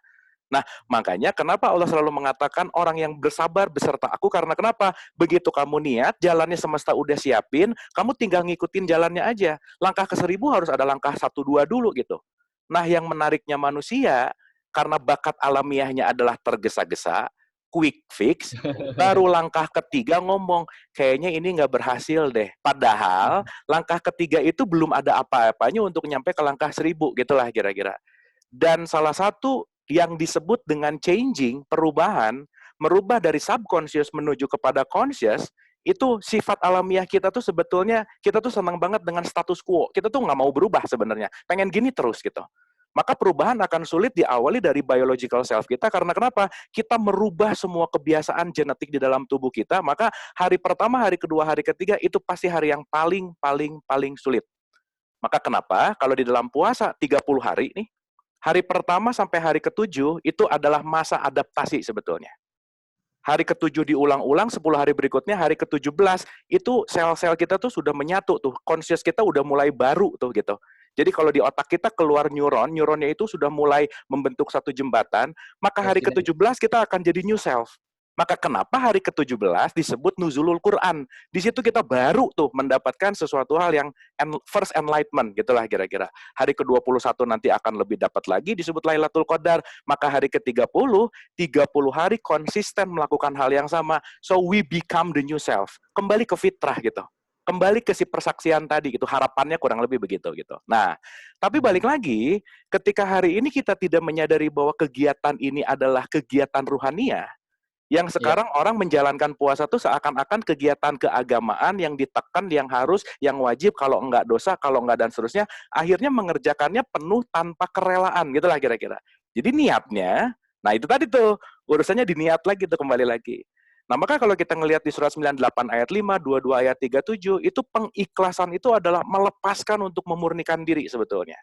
Nah, makanya kenapa Allah selalu mengatakan orang yang bersabar beserta aku, karena kenapa? Begitu kamu niat, jalannya semesta udah siapin, kamu tinggal ngikutin jalannya aja. Langkah ke 1000 harus ada langkah 1, 2 dulu gitu. Nah, yang menariknya manusia, karena bakat alamiahnya adalah tergesa-gesa, quick fix, baru langkah ketiga ngomong, kayaknya ini nggak berhasil deh. Padahal langkah ketiga itu belum ada apa-apanya untuk nyampe ke langkah 1000, gitulah kira-kira. Dan salah satu yang disebut dengan changing, perubahan, merubah dari subconscious menuju kepada conscious, itu sifat alamiah kita tuh sebetulnya, kita tuh senang banget dengan status quo. Kita tuh nggak mau berubah sebenarnya. Pengen gini terus gitu. Maka perubahan akan sulit diawali dari biological self kita, karena kenapa? Kita merubah semua kebiasaan genetik di dalam tubuh kita, maka hari pertama, hari kedua, hari ketiga, itu pasti hari yang paling sulit. Maka kenapa? Kalau di dalam puasa 30 hari nih, hari pertama sampai hari ke-7 itu adalah masa adaptasi sebetulnya. Hari ke-7 diulang-ulang, 10 hari berikutnya, hari ke-17, itu sel-sel kita tuh sudah menyatu tuh, conscious kita udah mulai baru tuh gitu. Jadi kalau di otak kita keluar neuron, neuronnya itu sudah mulai membentuk satu jembatan, maka hari ke-17 kita akan jadi new self. Maka kenapa hari ke-17 disebut nuzulul Quran? Di situ kita baru tuh mendapatkan sesuatu hal yang first enlightenment, gitulah kira-kira. Hari ke-21 nanti akan lebih dapat lagi, disebut Lailatul Qadar. Maka hari ke-30, 30 hari konsisten melakukan hal yang sama. So we become the new self. Kembali ke fitrah gitu. Kembali ke si persaksian tadi gitu, harapannya kurang lebih begitu gitu. Nah, tapi balik lagi, ketika hari ini kita tidak menyadari bahwa kegiatan ini adalah kegiatan ruhania, yang sekarang orang menjalankan puasa tuh seakan-akan kegiatan keagamaan yang ditekan, yang harus, yang wajib, kalau enggak dosa, kalau enggak dan seterusnya, akhirnya mengerjakannya penuh tanpa kerelaan, gitulah kira-kira. Jadi niatnya, nah itu tadi tuh, urusannya diniat lagi tuh, kembali lagi. Nah, maka kalau kita ngelihat di surat 98 ayat 5, 22 ayat 37, itu pengikhlasan itu adalah melepaskan untuk memurnikan diri sebetulnya.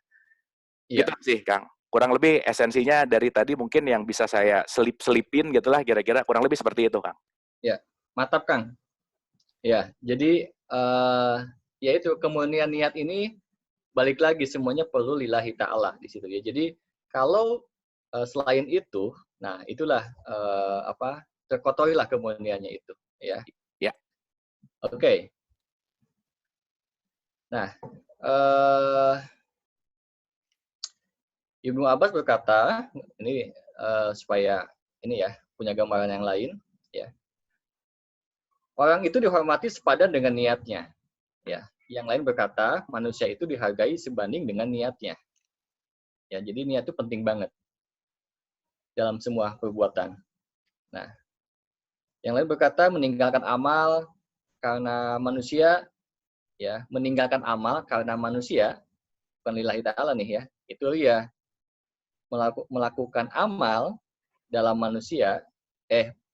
Gitu sih, Kang. Kurang lebih esensinya dari tadi mungkin yang bisa saya selipin gitulah kira-kira, kurang lebih seperti itu, Kang. Ya, mantap, Kang. Ya, jadi ya itu kemurnian niat ini balik lagi semuanya perlu lillahi ta'ala di situ ya. Jadi kalau selain itu, nah itulah terkotorilah kemurniannya itu ya. Ya. Oke. Nah, Ibnu Abbas berkata, ini supaya ini ya punya gambaran yang lain, ya. Orang itu dihormati sepadan dengan niatnya, ya. Yang lain berkata, manusia itu dihargai sebanding dengan niatnya. Ya, jadi niat itu penting banget dalam semua perbuatan. Nah, yang lain berkata meninggalkan amal karena manusia, ya, meninggalkan amal karena manusia, bukan lillahi ta'ala nih ya, itu ya melakukan amal dalam manusia,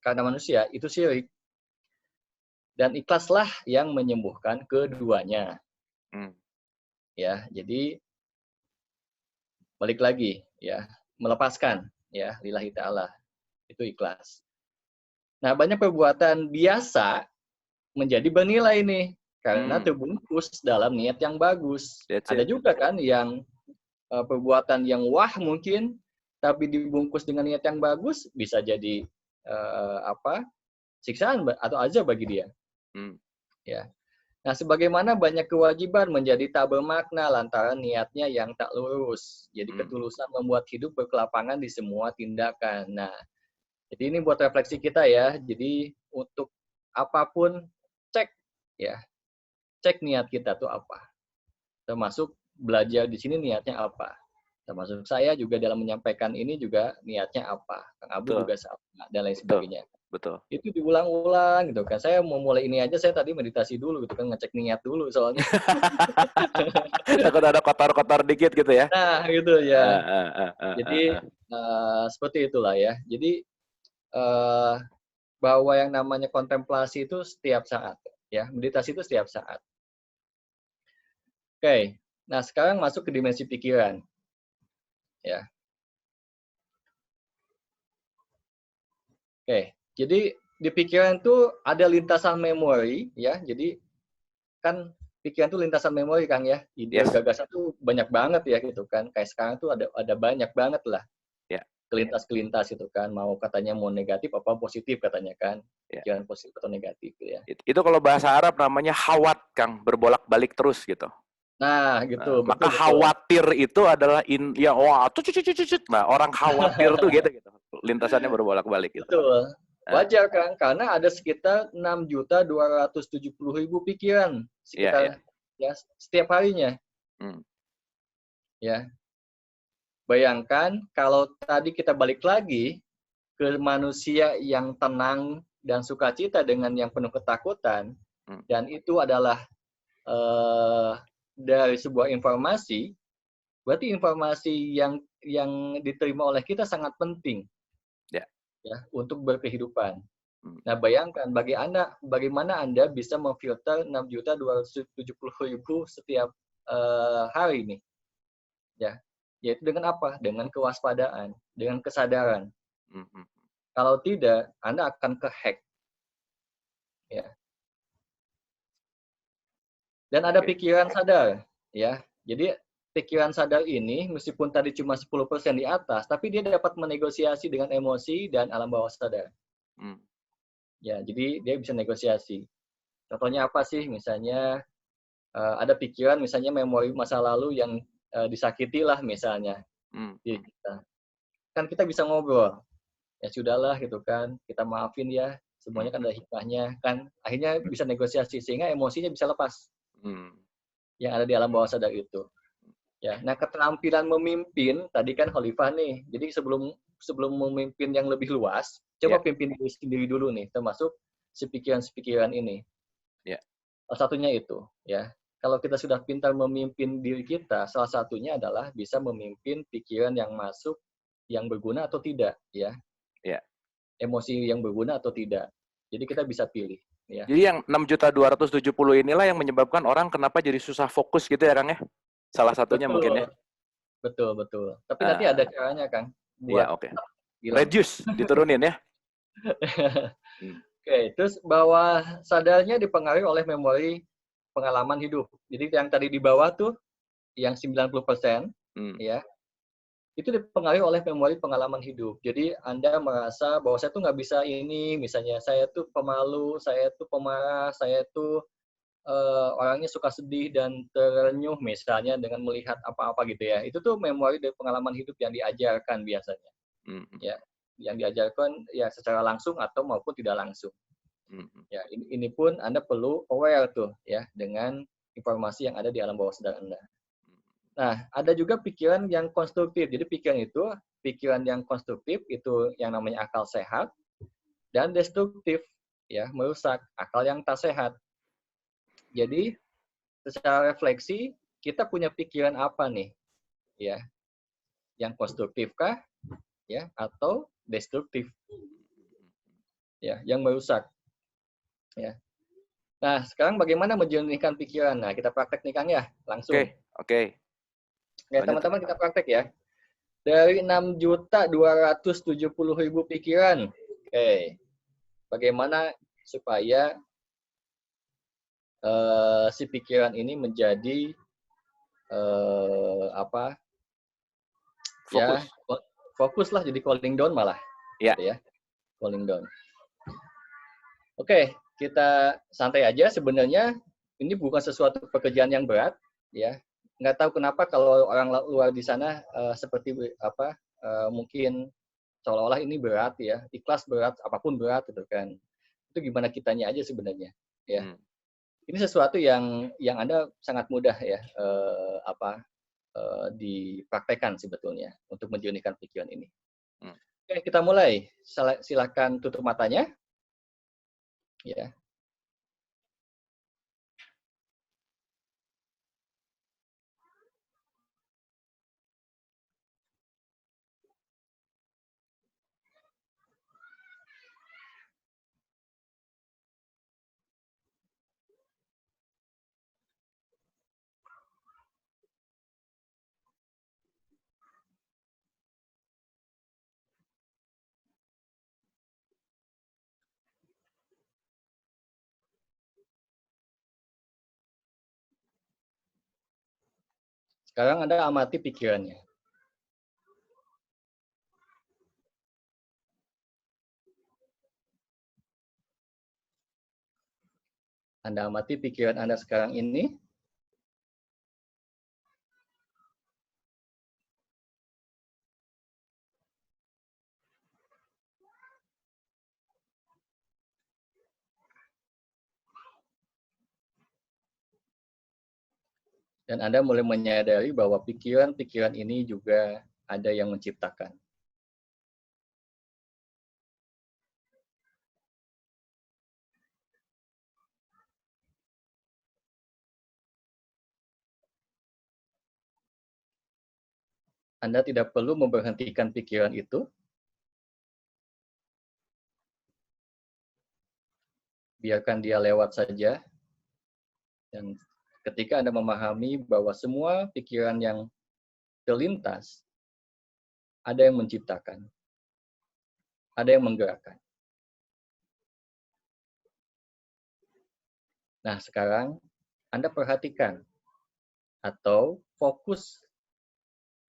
karena manusia itu syirik. Dan ikhlaslah yang menyembuhkan keduanya. Ya, jadi balik lagi ya, melepaskan ya lillahi ta'ala. Itu ikhlas. Nah, banyak perbuatan biasa menjadi bernilai nih karena terbungkus dalam niat yang bagus. Ada juga kan yang perbuatan yang wah mungkin tapi dibungkus dengan niat yang bagus bisa jadi siksaan atau azab bagi dia. Ya. Nah, sebagaimana banyak kewajiban menjadi tak bermakna lantaran niatnya yang tak lurus. Jadi ketulusan membuat hidup berkelapangan di semua tindakan. Nah, jadi ini buat refleksi kita ya. Jadi untuk apapun cek ya. Cek niat kita tuh apa. Termasuk belajar di sini niatnya apa. Termasuk saya juga dalam menyampaikan ini juga niatnya apa. Kang Abu juga sama dan lain sebagainya. Betul. Itu diulang-ulang gitu kan. Saya mau mulai ini aja saya tadi meditasi dulu gitu kan, ngecek niat dulu soalnya. Takut ada kotor-kotor dikit gitu ya. Nah, gitu ya. Jadi seperti itulah ya. Jadi bahwa yang namanya kontemplasi itu setiap saat ya. Meditasi itu setiap saat. Oke. Nah, sekarang masuk ke dimensi pikiran. Ya. Oke. Jadi di pikiran itu ada lintasan memori ya. Jadi kan pikiran itu lintasan memori Kang ya. Ide gagasan tuh banyak banget ya gitu kan. Kayak sekarang tuh ada banyak banget lah. Ya. Kelintas-kelintas itu kan. Mau katanya mau negatif apa positif katanya kan. Pikiran positif atau negatif gitu ya. Itu kalau bahasa Arab namanya hawat Kang, berbolak-balik terus gitu. Nah, gitu. Maka Betul, betul. khawatir itu adalah ya wah nah orang khawatir tuh gitu. Lintasannya berbolak-balik gitu. Betul. Nah, Wajar kan? Karena ada sekitar 6.270.000 pikiran iya, iya. sekitar ya setiap harinya. Hmm. Ya, bayangkan kalau tadi kita balik lagi ke manusia yang tenang dan sukacita dengan yang penuh ketakutan, dan itu adalah dari sebuah informasi, berarti informasi yang diterima oleh kita sangat penting Ya. ya untuk berkehidupan. Nah, bayangkan bagaimana Anda bisa memfilter 6.270.000 setiap hari nih. Ya. Yaitu dengan apa? Dengan kewaspadaan, dengan kesadaran. Kalau tidak, Anda akan kehack. Ya. Dan ada pikiran sadar, ya. Jadi pikiran sadar ini meskipun tadi cuma 10% di atas, tapi dia dapat menegosiasi dengan emosi dan alam bawah sadar. Ya, jadi dia bisa negosiasi. Contohnya apa sih? Misalnya ada pikiran, misalnya memori masa lalu yang disakiti lah misalnya di kita. Kan kita bisa ngobrol. Ya sudahlah gitu kan, kita maafin ya. Semuanya kan ada hikmahnya kan. Akhirnya bisa negosiasi sehingga emosinya bisa lepas. Yang ada di alam bawah sadar itu. Ya, nah keterampilan memimpin tadi kan Khalifah nih. Jadi sebelum memimpin yang lebih luas, coba pimpin diri sendiri dulu nih, termasuk pikiran ini. Salah satunya itu, ya. Kalau kita sudah pintar memimpin diri kita, salah satunya adalah bisa memimpin pikiran yang masuk, yang berguna atau tidak, ya. Emosi yang berguna atau tidak. Jadi kita bisa pilih. Ya. Jadi yang 6.270 inilah yang menyebabkan orang kenapa jadi susah fokus gitu ya, Kang ya? Salah satunya Betul. mungkin ya. Betul. Tapi nanti ada caranya, Kang. Iya, oke. Reduce, diturunin ya. Oke, terus bawah sadarnya dipengaruhi oleh memori pengalaman hidup. Jadi yang tadi di bawah tuh, yang 90%, ya, itu dipengaruhi oleh memori pengalaman hidup. Jadi Anda merasa bahwa saya tuh nggak bisa ini, misalnya saya tuh pemalu, saya tuh pemarah, saya tuh orangnya suka sedih dan terenyuh misalnya dengan melihat apa-apa gitu ya. Itu tuh memori dari pengalaman hidup yang diajarkan biasanya. Ya, yang diajarkan ya secara langsung atau maupun tidak langsung. Ya, ini pun Anda perlu aware tuh ya dengan informasi yang ada di alam bawah sadar Anda. Nah, ada juga pikiran yang konstruktif. Jadi pikiran yang konstruktif itu yang namanya akal sehat, dan destruktif ya merusak akal yang tak sehat. Jadi secara refleksi kita punya pikiran apa nih, ya, yang konstruktif kah, ya, atau destruktif, ya, yang merusak, ya. Nah, sekarang bagaimana menjernihkan pikiran? Nah, kita praktek nih Kang ya, langsung. Oke. Ya, teman-teman kita praktek ya. Dari 6.270.000 pikiran. Oke. Bagaimana supaya si pikiran ini menjadi Fokus. Ya, fokus lah, jadi calling down malah. Ya. Gitu ya. Calling down. Oke, kita santai aja. Sebenarnya ini bukan sesuatu pekerjaan yang berat, ya. Nggak tahu kenapa kalau orang luar di sana seperti mungkin seolah-olah ini berat ya, ikhlas berat, apapun berat gitu kan. Itu gimana kitanya aja sebenarnya, ya. Ini sesuatu yang Anda sangat mudah ya dipraktekkan sebetulnya untuk menjernihkan pikiran ini. Oke, kita mulai. Silakan tutup matanya. Ya. Sekarang Anda amati pikirannya. Anda amati pikiran Anda sekarang ini. Dan Anda mulai menyadari bahwa pikiran-pikiran ini juga ada yang menciptakan. Anda tidak perlu memberhentikan pikiran itu. Biarkan dia lewat saja. Dan ketika Anda memahami bahwa semua pikiran yang terlintas, ada yang menciptakan, ada yang menggerakkan. Nah, sekarang Anda perhatikan atau fokus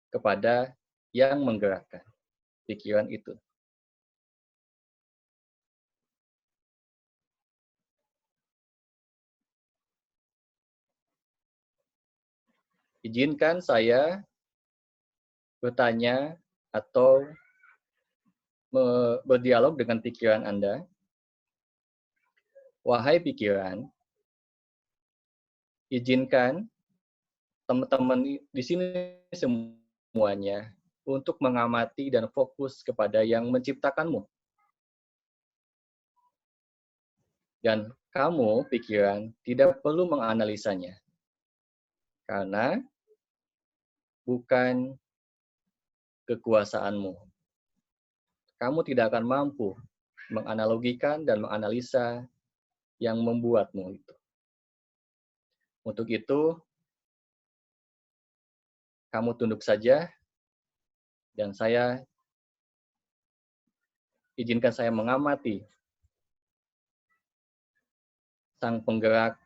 kepada yang menggerakkan pikiran itu. Izinkan saya bertanya atau berdialog dengan pikiran Anda. Wahai pikiran, izinkan teman-teman di sini semuanya untuk mengamati dan fokus kepada yang menciptakanmu. Dan kamu, pikiran, tidak perlu menganalisanya. Karena bukan kekuasaanmu. Kamu tidak akan mampu menganalogikan dan menganalisa yang membuatmu itu. Untuk itu, kamu tunduk saja, dan izinkan saya mengamati sang penggerak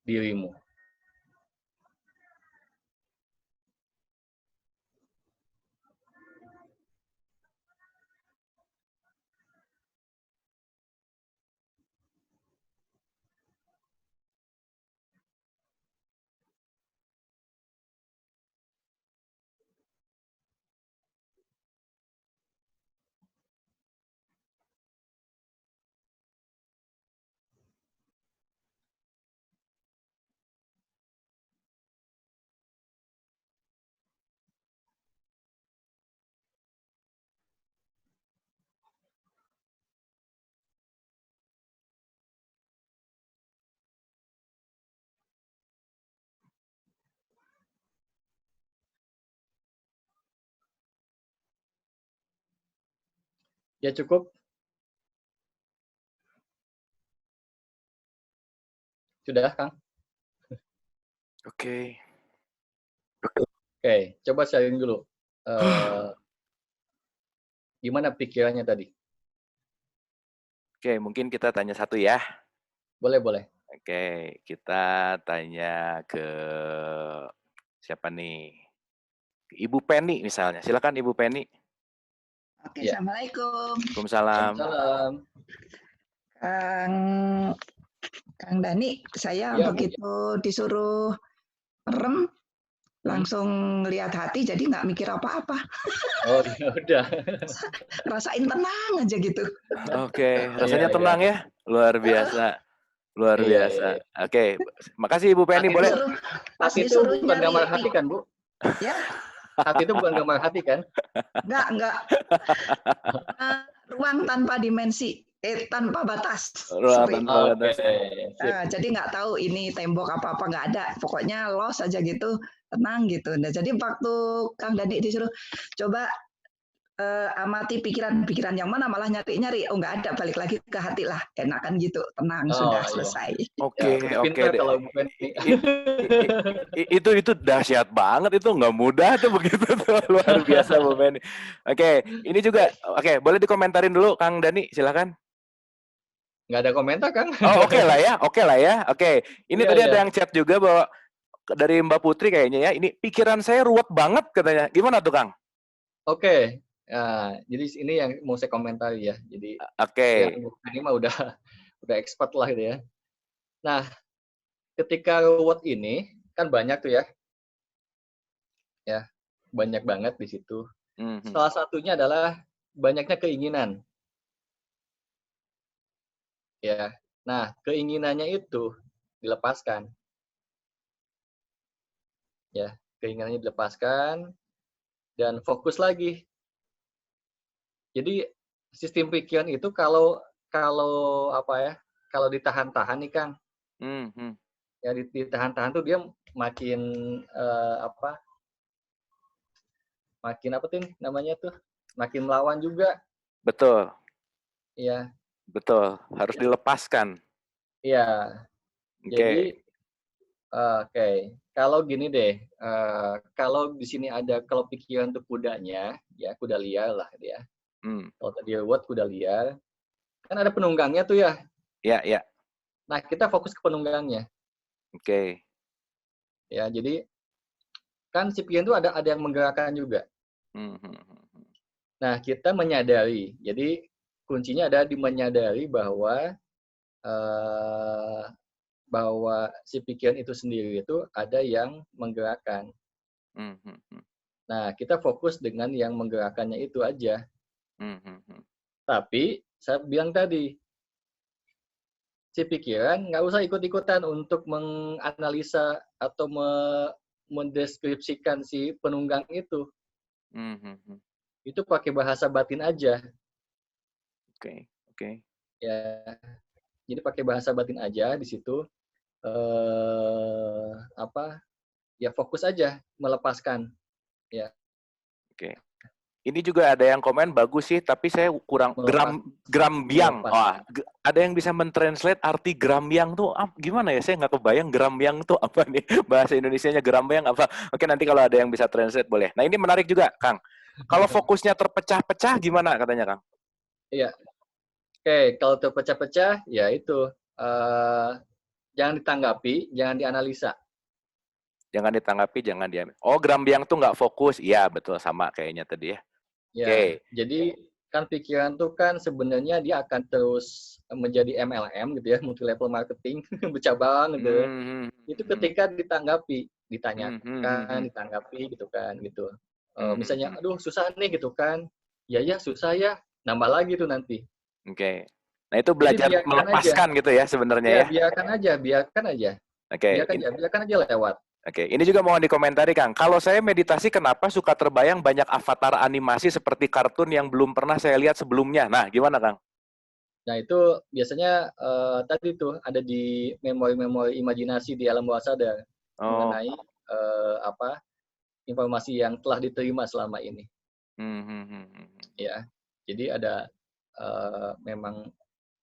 dirimu. Ya cukup? Sudah, Kang? Oke. Oke, coba sharing dulu. Gimana pikirannya tadi? Oke, mungkin kita tanya satu ya. Boleh, boleh. Oke, kita tanya ke siapa nih? Ibu Penny misalnya. Silakan Ibu Penny. Oke, Ya. Assalamualaikum. Waalaikumsalam. Salam. Kang Dani, saya Ya, Bu. begitu disuruh merem, langsung lihat hati, jadi nggak mikir apa-apa. Oh, ya udah. Rasain tenang aja gitu. Oke, rasanya Iya, tenang ya. Luar biasa. Luar Iya, biasa. iya. Oke, makasih Ibu Penny. Hati Boleh? Pas Hati itu disuruh bukan nyari, gambar hati kan, Bu? ya Hati itu bukan gambar hati kan? nggak. Ruang tanpa dimensi, tanpa batas. Ruang Sorry. tanpa Oke, batas. sip. Jadi nggak tahu ini tembok apa-apa, nggak ada. Pokoknya los aja gitu, tenang gitu. Nah, jadi waktu Kang Dani disuruh coba amati pikiran-pikiran yang mana, malah nyari-nyari, oh nggak ada, balik lagi ke hati lah, enakan gitu, tenang, Oh, sudah iya. selesai. Oke, Ya, oke pintar deh. kalau bukan Itu dahsyat banget, itu nggak mudah tuh begitu tuh. Luar biasa Bu Penny. Oke, ini juga oke, boleh dikomentarin dulu Kang Dani, silakan. nggak ada komentar, Kang. Oh, oke lah ya. Oke. Ini Iya, tadi iya. ada yang chat juga bahwa dari Mbak Putri kayaknya ya, ini pikiran saya ruwet banget katanya. Gimana tuh Kang? Oke. Nah, jadi ini yang mau saya komentari ya. Jadi Oke. ini mah udah expert lah gitu ya. Nah, ketika ruwet ini kan banyak tuh ya. Ya, banyak banget di situ. Salah satunya adalah banyaknya keinginan. Ya. Nah, keinginannya itu dilepaskan. Ya, keinginannya dilepaskan dan fokus lagi. Jadi sistem pikiran itu kalau kalau apa ya, kalau ditahan-tahan nih Kang, Mhm. ya ditahan-tahan tuh dia makin apa, makin apa tuh namanya tuh, makin melawan juga. Betul, Iya, betul. Harus dilepaskan. iya. Oke. Jadi oke, kalau gini deh, kalau di sini ada kalau pikiran tuh kudanya, ya kuda liar lah dia. Hmm. Kalau tadi reward kuda liar, kan ada penunggangnya tuh ya. Ya, ya. Nah, kita fokus ke penunggangnya. Oke. Ya, jadi kan si pikiran tuh ada yang menggerakkan juga. Mhm. Nah, kita menyadari. Jadi kuncinya ada di menyadari bahwa eh, bahwa si pikiran itu sendiri itu ada yang menggerakkan. Mhm. Nah, kita fokus dengan yang menggerakkannya itu aja. Mhm. Tapi saya bilang tadi, si pikiran nggak usah ikut-ikutan untuk menganalisa atau mendeskripsikan si penunggang itu. Mhm. Itu pakai bahasa batin aja. Oke, oke. Ya, jadi pakai bahasa batin aja di situ. Apa? Ya fokus aja melepaskan. Ya, Oke. Ini juga ada yang komen bagus sih, tapi saya kurang melepas, Grambyang. Wah, melepaskan. ada yang bisa mentranslate arti Grambyang tuh gimana ya? Saya nggak kebayang Grambyang tuh apa nih bahasa Indonesianya Grambyang apa? Oke, nanti kalau ada yang bisa translate boleh. Nah ini menarik juga, Kang. Kalau fokusnya terpecah-pecah gimana katanya, Kang? Iya. Oke, kalau terpecah-pecah, ya itu jangan ditanggapi, jangan dianalisa. Jangan ditanggapi, jangan diambil. Oh, Grambyang tuh nggak fokus. Iya, betul sama kayaknya tadi ya. Ya, Oke. jadi kan pikiran tuh kan sebenarnya dia akan terus menjadi MLM gitu ya, multi level marketing, bercabang gitu ya. Hmm, Itu hmm, ketika ditanggapi, hmm, hmm, ditanyakan, hmm, ditanggapi gitu kan gitu. hmm, hmm, Misalnya, hmm. aduh susah nih gitu kan. Ya ya susah ya, nambah lagi tuh nanti. Oke. Nah, itu Jadi belajar biarkan aja. melepaskan gitu ya sebenarnya Ya, ya. biarkan aja, biarkan aja. Oke. Biarkan aja lewat. Oke, ini juga mau dikomentari, Kang. Kalau saya meditasi, kenapa suka terbayang banyak avatar animasi seperti kartun yang belum pernah saya lihat sebelumnya? Nah, gimana, Kang? Nah, itu biasanya tadi tuh ada di memori-memori imajinasi di alam bawah sadar Oh, mengenai apa informasi yang telah diterima selama ini. hmm, hmm, hmm, hmm, Ya, jadi ada memang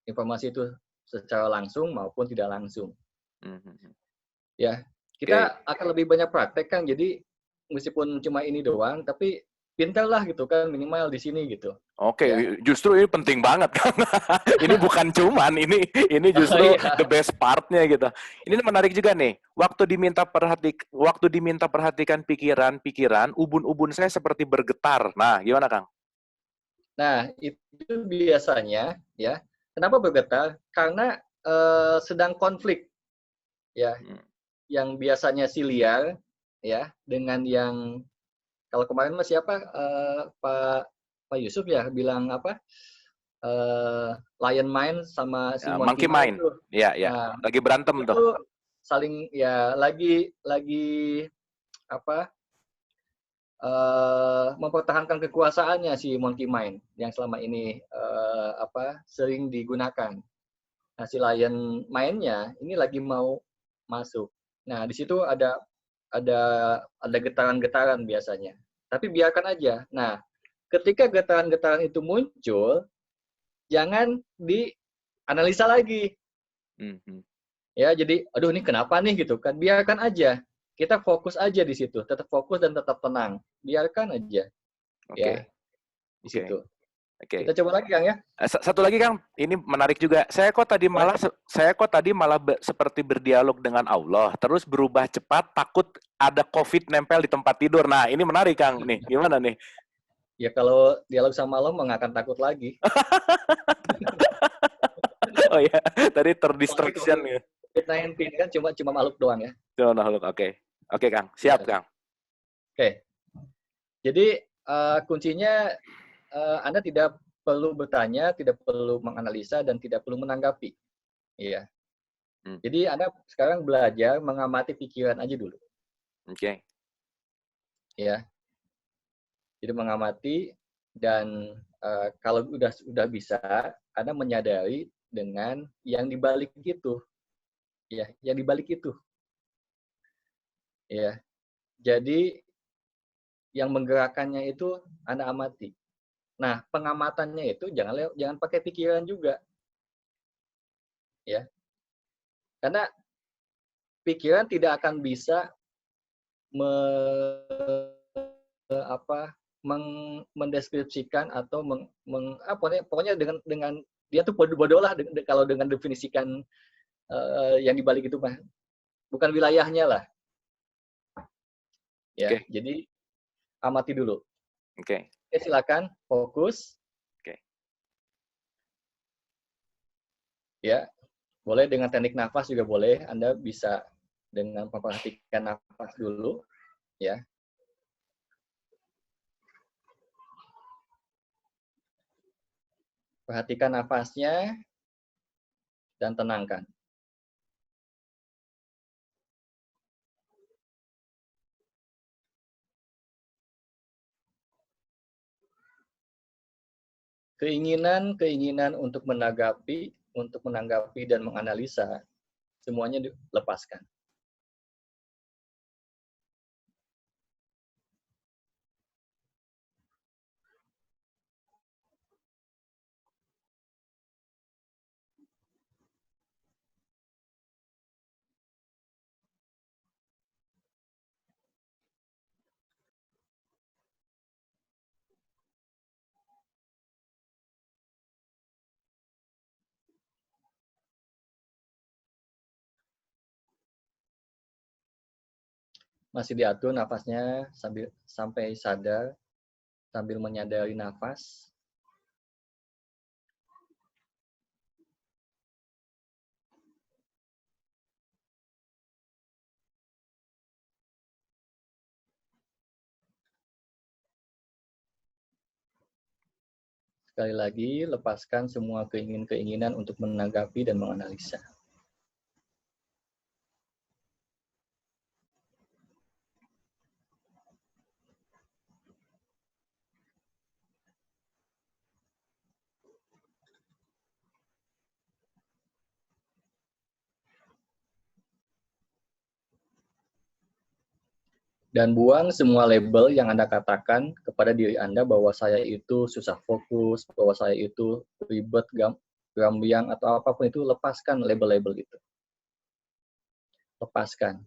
informasi itu secara langsung maupun tidak langsung. hmm, hmm, hmm. Ya, Oke, kita akan lebih banyak praktek kan. Jadi meskipun cuma ini doang, tapi pintarlah gitu kan minimal di sini gitu. oke, Ya. justru ini penting banget, Kang. Ini bukan cuman, ini Oh justru the iya. best part-nya gitu. Ini menarik juga nih. Waktu diminta perhatikan pikiran, ubun-ubun saya seperti bergetar. Nah, gimana, Kang? Nah, itu biasanya ya. Kenapa bergetar? Karena sedang konflik ya, Hmm. yang biasanya si liar ya dengan yang kalau kemarin mas siapa Pak Yusuf ya bilang apa Lion Mind sama si Ya, Monkey monkey Mind mind. tuh. Ya, ya. Nah, Lagi berantem itu tuh. tuh saling ya lagi apa mempertahankan kekuasaannya si Monkey Mind yang selama ini apa sering digunakan. Nah, si Lion Mind-nya ini lagi mau masuk. Nah, di situ ada ada getaran-getaran biasanya. Tapi biarkan aja. Nah, ketika getaran-getaran itu muncul, jangan dianalisa lagi. Hmm, hmm. Ya, jadi aduh ini kenapa nih gitu kan. Biarkan aja. Kita fokus aja di situ, tetap fokus dan tetap tenang. Biarkan aja ya Oke, di oke, situ. oke. Kita coba lagi Kang ya. Satu lagi, Kang, ini menarik juga. Boleh. Saya kok tadi malah seperti berdialog dengan Allah, terus berubah cepat, takut ada COVID nempel di tempat tidur. Nah, ini menarik, Kang. Nih, gimana nih? Ya kalau dialog sama Allah nggak akan takut lagi. Oh ya, tadi Apalagi terdistraction ya. COVID-19 kan cuma makhluk doang ya. Oke, oke, Kang. Siap, Ya. Kang. Oke. Jadi kuncinya Anda tidak perlu bertanya, tidak perlu menganalisa dan tidak perlu menanggapi. Iya. Hmm, Jadi Anda sekarang belajar mengamati pikiran aja dulu. Oke. ya. Jadi mengamati dan kalau udah bisa, Anda menyadari dengan yang dibalik itu, ya, yang dibalik itu, ya. Jadi yang menggerakkannya itu Anda amati. Nah, pengamatannya itu jangan pakai pikiran juga, ya. Karena pikiran tidak akan bisa mendeskripsikan atau pokoknya dengan dia tuh bodoh lah kalau dengan definisikan yang dibalik itu mah bukan wilayahnya lah, ya. Oke. Jadi amati dulu. Oke. Oke, silakan fokus. Oke. Ya, boleh dengan teknik nafas juga boleh. Anda bisa dengan memperhatikan nafas dulu, ya. Perhatikan nafasnya dan tenangkan. Keinginan untuk menanggapi dan menganalisa, semuanya dilepaskan. Masih diatur nafasnya sampai sadar, sambil menyadari nafas. Sekali lagi, lepaskan semua keinginan untuk menanggapi dan menganalisa. Dan buang semua label yang Anda katakan kepada diri Anda bahwa saya itu susah fokus, bahwa saya itu ribet, gambiang, atau apapun itu, lepaskan label-label itu. Lepaskan.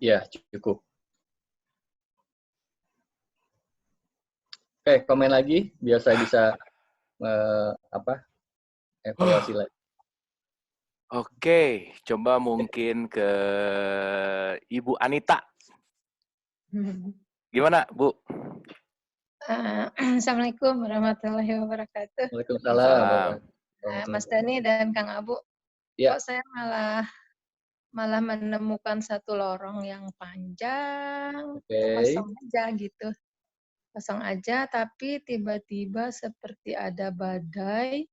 Ya, cukup. Oke, komen lagi biar saya bisa evaluasi lagi. Oke, coba mungkin ke Ibu Anita. Gimana, Bu? Assalamualaikum warahmatullahi wabarakatuh. Waalaikumsalam. Mas Dani dan Kang Abu, Ya. kok saya malah menemukan satu lorong yang panjang, kosong aja gitu. Kosong aja, tapi tiba-tiba seperti ada badai.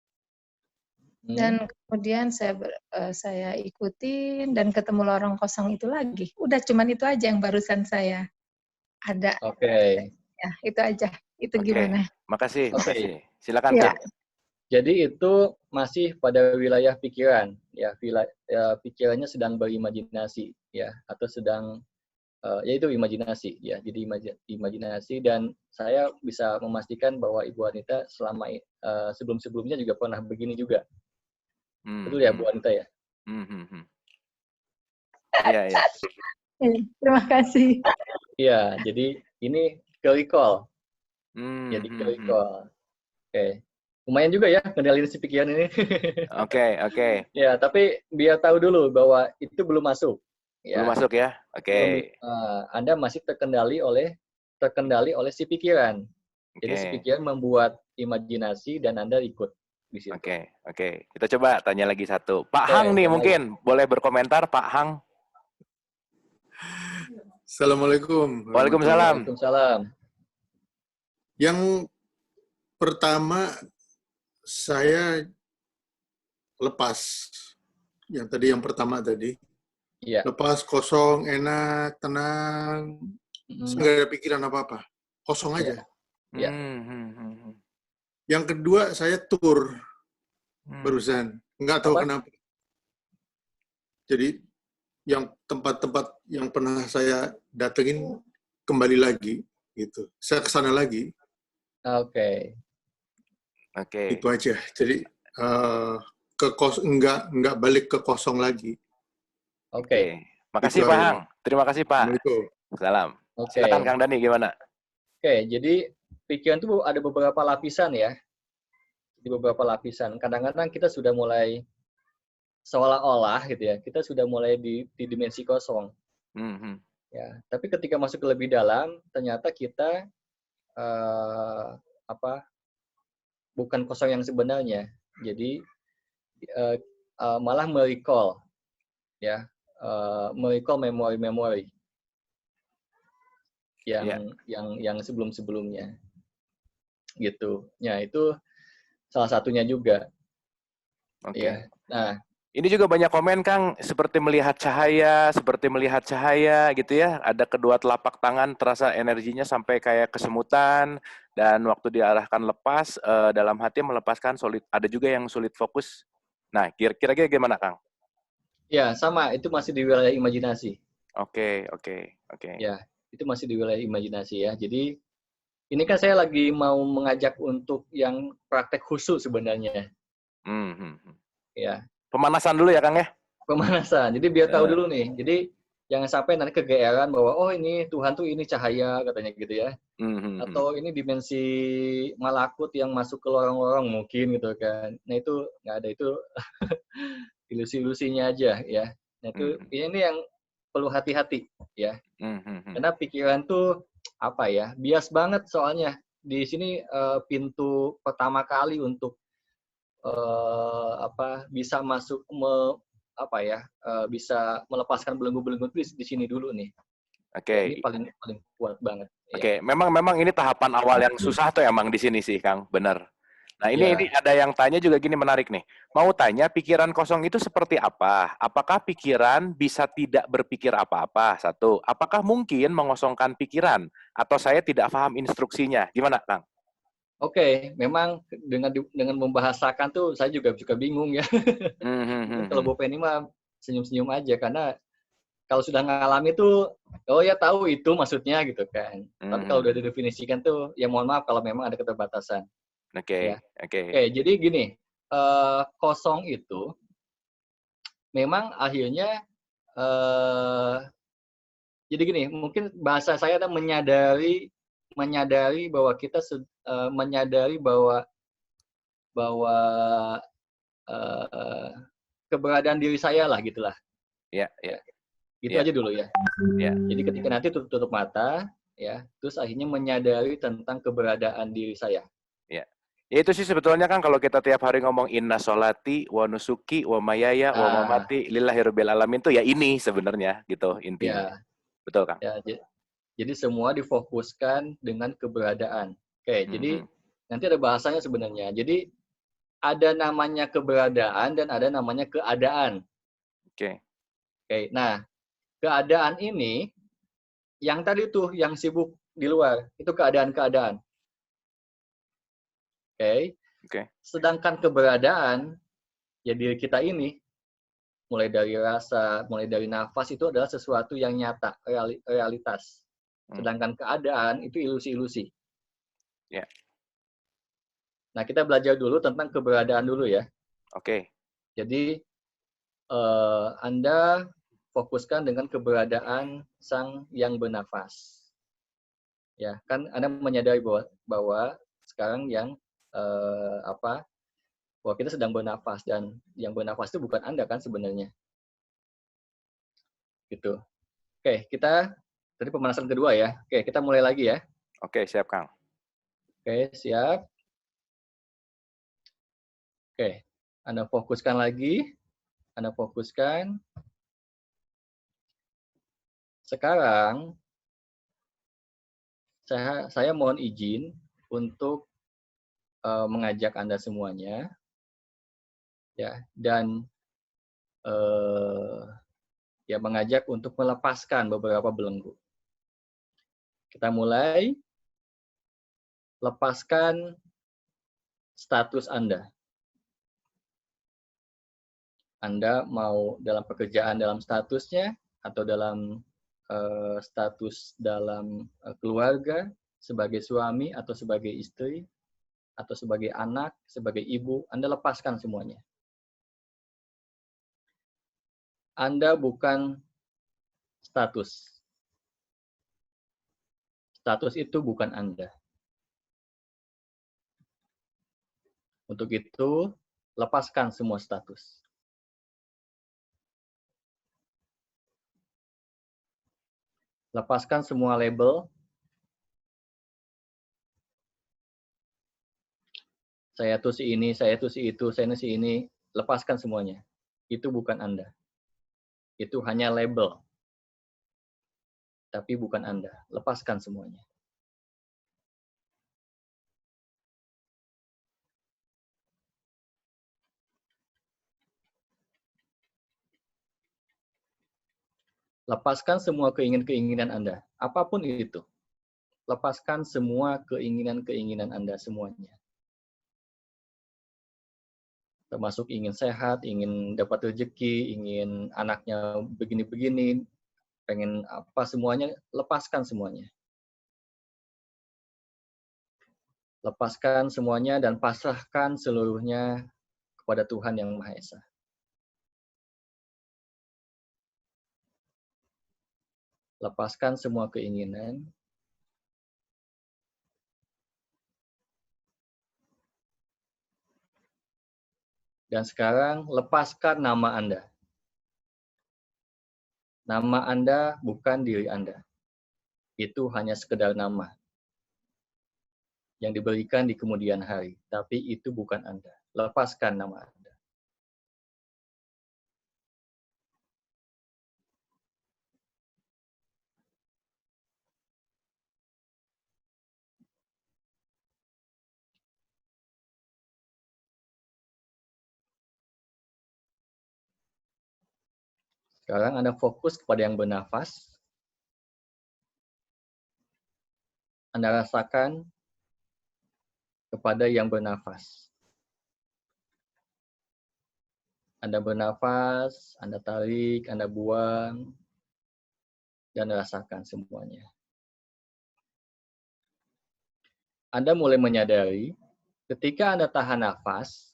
Dan kemudian saya ikutin dan ketemu lorong kosong itu lagi. Udah cuman itu aja yang barusan saya ada. Oke. Ya, itu aja. Itu gimana? Makasih. Silakan, ya. Jadi itu masih pada wilayah pikiran, ya, pikirannya sedang berimajinasi, ya, atau sedang yaitu imajinasi, ya. Jadi imajinasi, dan saya bisa memastikan bahwa Ibu Anita sebelum-sebelumnya juga pernah begini juga. Betul ya, Bu Anita ya? Iya, iya. Terima kasih. Iya, jadi ini ke-recall. Jadi ke-recall. Oke. Lumayan juga ya ngendalin si pikiran ini. Oke. Ya, tapi biar tahu dulu bahwa itu belum masuk. Ya. Belum masuk ya? Oke. Anda masih terkendali oleh si pikiran. Jadi si Oke. pikiran membuat imajinasi dan Anda ikut di situ. Oke. Kita coba tanya lagi satu. Pak Oke, Hang nih yang mungkin boleh berkomentar, Pak Hang. Assalamualaikum. Waalaikumsalam. Waalaikumsalam. Yang pertama saya lepas. Yang pertama tadi. Iya. Lepas, kosong, enak, tenang. Nggak ada pikiran apa-apa. Kosong aja. Ya. Yang kedua saya tur barusan. Nggak tahu kenapa. Jadi yang tempat-tempat yang pernah saya datengin kembali lagi gitu. Saya kesana lagi. Oke. Itu aja. Jadi nggak balik ke kosong lagi. Oke. Makasih Itu Pak aja. Hang. Terima kasih Pak. Assalamualaikum. Salam. Oke. Silakan Kang Dani gimana? Oke, jadi pikiran itu ada beberapa lapisan ya. Di beberapa lapisan. Kadang-kadang kita sudah mulai seolah-olah gitu ya, kita sudah mulai di dimensi kosong. Ya, tapi ketika masuk ke lebih dalam, ternyata kita bukan kosong yang sebenarnya. Jadi malah merecall, ya, merecall memori-memori yang sebelum-sebelumnya, gitu. Ya itu salah satunya juga. Oke. Ya. Nah, ini juga banyak komen Kang, seperti melihat cahaya gitu ya. Ada kedua telapak tangan terasa energinya sampai kayak kesemutan, dan waktu diarahkan lepas, dalam hati melepaskan sulit. Ada juga yang sulit fokus. Nah, kira-kira gimana Kang? Ya, sama. Itu masih di wilayah imajinasi. Oke. Ya, itu masih di wilayah imajinasi ya. Jadi, ini kan saya lagi mau mengajak untuk yang praktek khusyuk sebenarnya. Ya. Pemanasan dulu ya Kang ya? Pemanasan. Jadi biar tahu dulu nih. Jadi jangan sampai nanti kegeeran bahwa oh ini Tuhan tuh ini cahaya katanya gitu ya. Atau ini dimensi malakut yang masuk ke lorong-lorong mungkin gitu kan. Nah itu nggak ada, itu ilusi-ilusinya aja ya. Nah itu ini yang perlu hati-hati ya. Karena pikiran tuh apa ya, bias banget soalnya. Di sini pintu pertama kali untuk bisa masuk bisa melepaskan belenggu-belenggu itu di sini dulu nih. Oke. Ini paling kuat banget. Oke, memang ini tahapan awal yang susah tuh emang di sini sih Kang, benar. Nah ini ada yang tanya juga gini, menarik nih. Mau tanya, pikiran kosong itu seperti apa? Apakah pikiran bisa tidak berpikir apa-apa? Satu, apakah mungkin mengosongkan pikiran? Atau saya tidak paham instruksinya? Gimana Kang? Oke, memang dengan membahasakan tuh saya juga bingung ya. Kalau Bu Penny mah senyum-senyum aja, karena kalau sudah ngalami tuh, oh ya tahu itu maksudnya gitu kan. Tapi kalau udah didefinisikan tuh, ya mohon maaf kalau memang ada keterbatasan. Oke. Jadi gini, kosong itu memang akhirnya, jadi gini, mungkin bahasa saya adalah menyadari bahwa kita menyadari bahwa keberadaan diri saya lah gitulah. Ya. Gitu aja dulu ya. Jadi ketika nanti tutup mata ya, terus akhirnya menyadari tentang keberadaan diri saya. Ya itu sih sebetulnya kan kalau kita tiap hari ngomong inna sholati wa nusuki wa mayaya wa mamati lillahirabbil alamin tuh ya ini sebenarnya gitu intinya. Betul Kang? Ya, jadi semua difokuskan dengan keberadaan. Oke, jadi nanti ada bahasanya sebenarnya. Jadi ada namanya keberadaan dan ada namanya keadaan. Oke, nah keadaan ini yang tadi tuh yang sibuk di luar itu keadaan-keadaan. Oke. Sedangkan keberadaan ya diri kita ini, mulai dari rasa, mulai dari nafas itu adalah sesuatu yang nyata, realitas. Sedangkan keadaan itu ilusi-ilusi. Ya. Nah, kita belajar dulu tentang keberadaan dulu ya. Oke. Jadi Anda fokuskan dengan keberadaan sang yang bernafas. Ya, kan Anda menyadari bahwa sekarang yang bahwa kita sedang bernafas, dan yang bernafas itu bukan Anda kan sebenarnya. Gitu. Oke, kita tadi pemanasan kedua ya. Oke, kita mulai lagi ya. Oke, siap Kang. Oke, siap. Oke, Anda fokuskan lagi. Anda fokuskan. Sekarang, saya mohon izin untuk mengajak Anda semuanya, ya, dan ya mengajak untuk melepaskan beberapa belenggu. Kita mulai. Lepaskan status Anda. Anda mau dalam pekerjaan dalam statusnya, atau dalam status dalam keluarga, sebagai suami atau sebagai istri, atau sebagai anak, sebagai ibu, Anda lepaskan semuanya. Anda bukan status. Status itu bukan Anda. Untuk itu, lepaskan semua status. Lepaskan semua label. Saya tuh si ini, saya tuh si itu, saya si ini. Lepaskan semuanya. Itu bukan Anda. Itu hanya label. Tapi bukan Anda. Lepaskan semuanya. Lepaskan semua keinginan-keinginan Anda. Apapun itu. Lepaskan semua keinginan-keinginan Anda semuanya. Termasuk ingin sehat, ingin dapat rezeki, ingin anaknya begini-begini, pengen apa semuanya, lepaskan semuanya. Lepaskan semuanya dan pasrahkan seluruhnya kepada Tuhan Yang Maha Esa. Lepaskan semua keinginan. Dan sekarang lepaskan nama Anda. Nama Anda bukan diri Anda. Itu hanya sekedar nama yang diberikan di kemudian hari. Tapi itu bukan Anda. Lepaskan nama Anda. Sekarang Anda fokus kepada yang bernafas. Anda rasakan kepada yang bernafas. Anda bernafas, Anda tarik, Anda buang, dan rasakan semuanya. Anda mulai menyadari ketika Anda tahan nafas,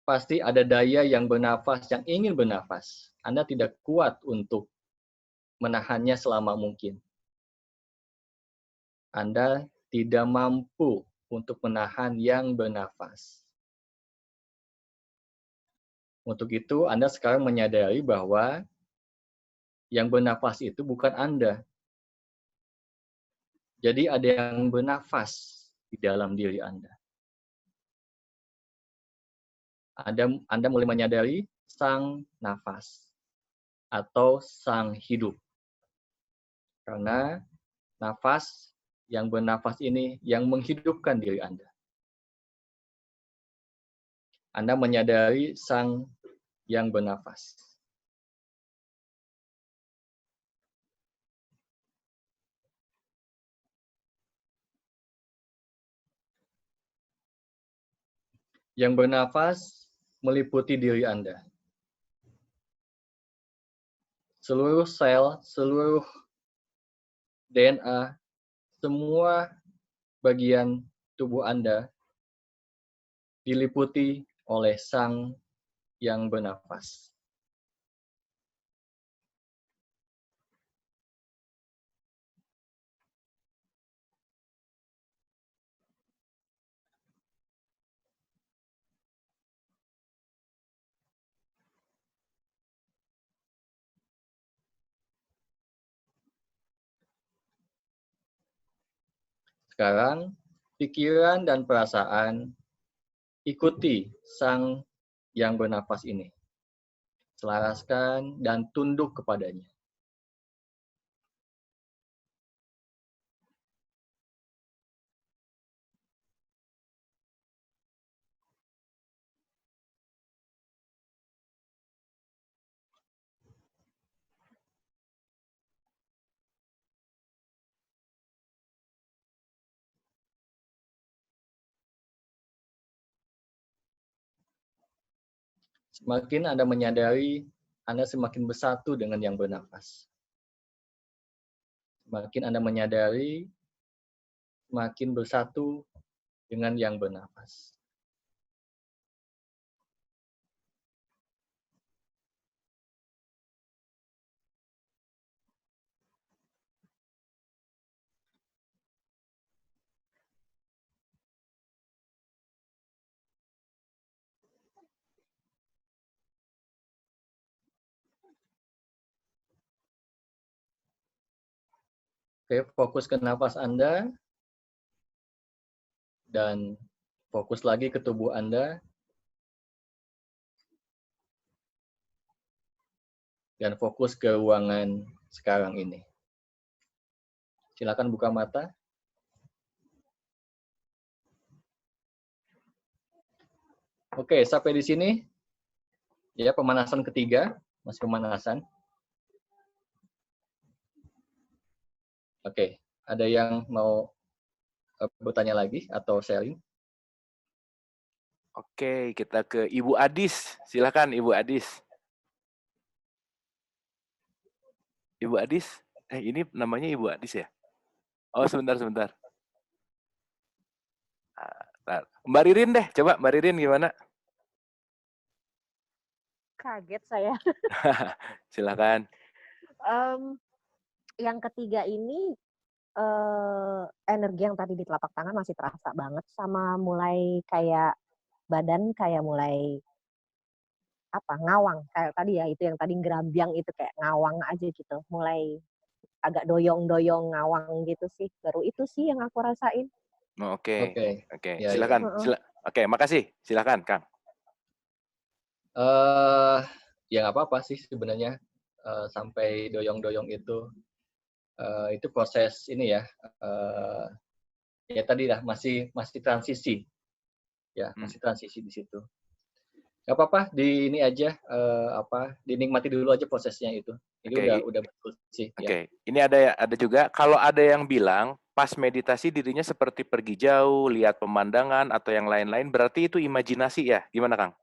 pasti ada daya yang bernafas, yang ingin bernafas. Anda tidak kuat untuk menahannya selama mungkin. Anda tidak mampu untuk menahan yang bernafas. Untuk itu, Anda sekarang menyadari bahwa yang bernafas itu bukan Anda. Jadi ada yang bernafas di dalam diri Anda. Anda mulai menyadari sang nafas atau sang hidup. Karena nafas yang bernafas ini yang menghidupkan diri Anda. Anda menyadari sang yang bernafas. Yang bernafas meliputi diri Anda. Seluruh sel, seluruh DNA, semua bagian tubuh Anda diliputi oleh sang yang bernafas. sekarang pikiran dan perasaan ikuti sang yang bernafas ini. Selaraskan dan tunduk kepadanya. Semakin Anda menyadari, Anda semakin bersatu dengan yang bernafas. Semakin Anda menyadari, semakin bersatu dengan yang bernafas. Oke, fokus ke nafas Anda, dan fokus lagi ke tubuh Anda, dan fokus ke ruangan sekarang ini. Silakan buka mata. Oke, sampai di sini. Ya, pemanasan ketiga. Masih pemanasan. Oke, ada yang mau bertanya lagi atau sharing? Oke, kita ke Ibu Adis. Silakan Ibu Adis. Ibu Adis? Ini namanya Ibu Adis ya? Oh, sebentar. Mbak Ririn deh, coba Mbak Ririn gimana? Kaget saya. Silakan. Yang ketiga ini energi yang tadi di telapak tangan masih terasa banget, sama mulai kayak badan kayak mulai ngawang kayak tadi ya, itu yang tadi gerambyang itu kayak ngawang aja gitu, mulai agak doyong-doyong ngawang gitu sih. Baru itu sih yang aku rasain. Oke. Ya, Silakan. ya. Oke, makasih. Silakan, Kang. Ya nggak apa-apa sih sebenarnya, sampai doyong-doyong itu proses ini ya. Ya tadi lah masih transisi, ya masih transisi di situ. Gak apa-apa, di ini aja dinikmati dulu aja prosesnya itu. Ini udah betul sih. Oke. Ini ada juga kalau ada yang bilang pas meditasi dirinya seperti pergi jauh, lihat pemandangan atau yang lain-lain, berarti itu imajinasi ya? Gimana, Kang?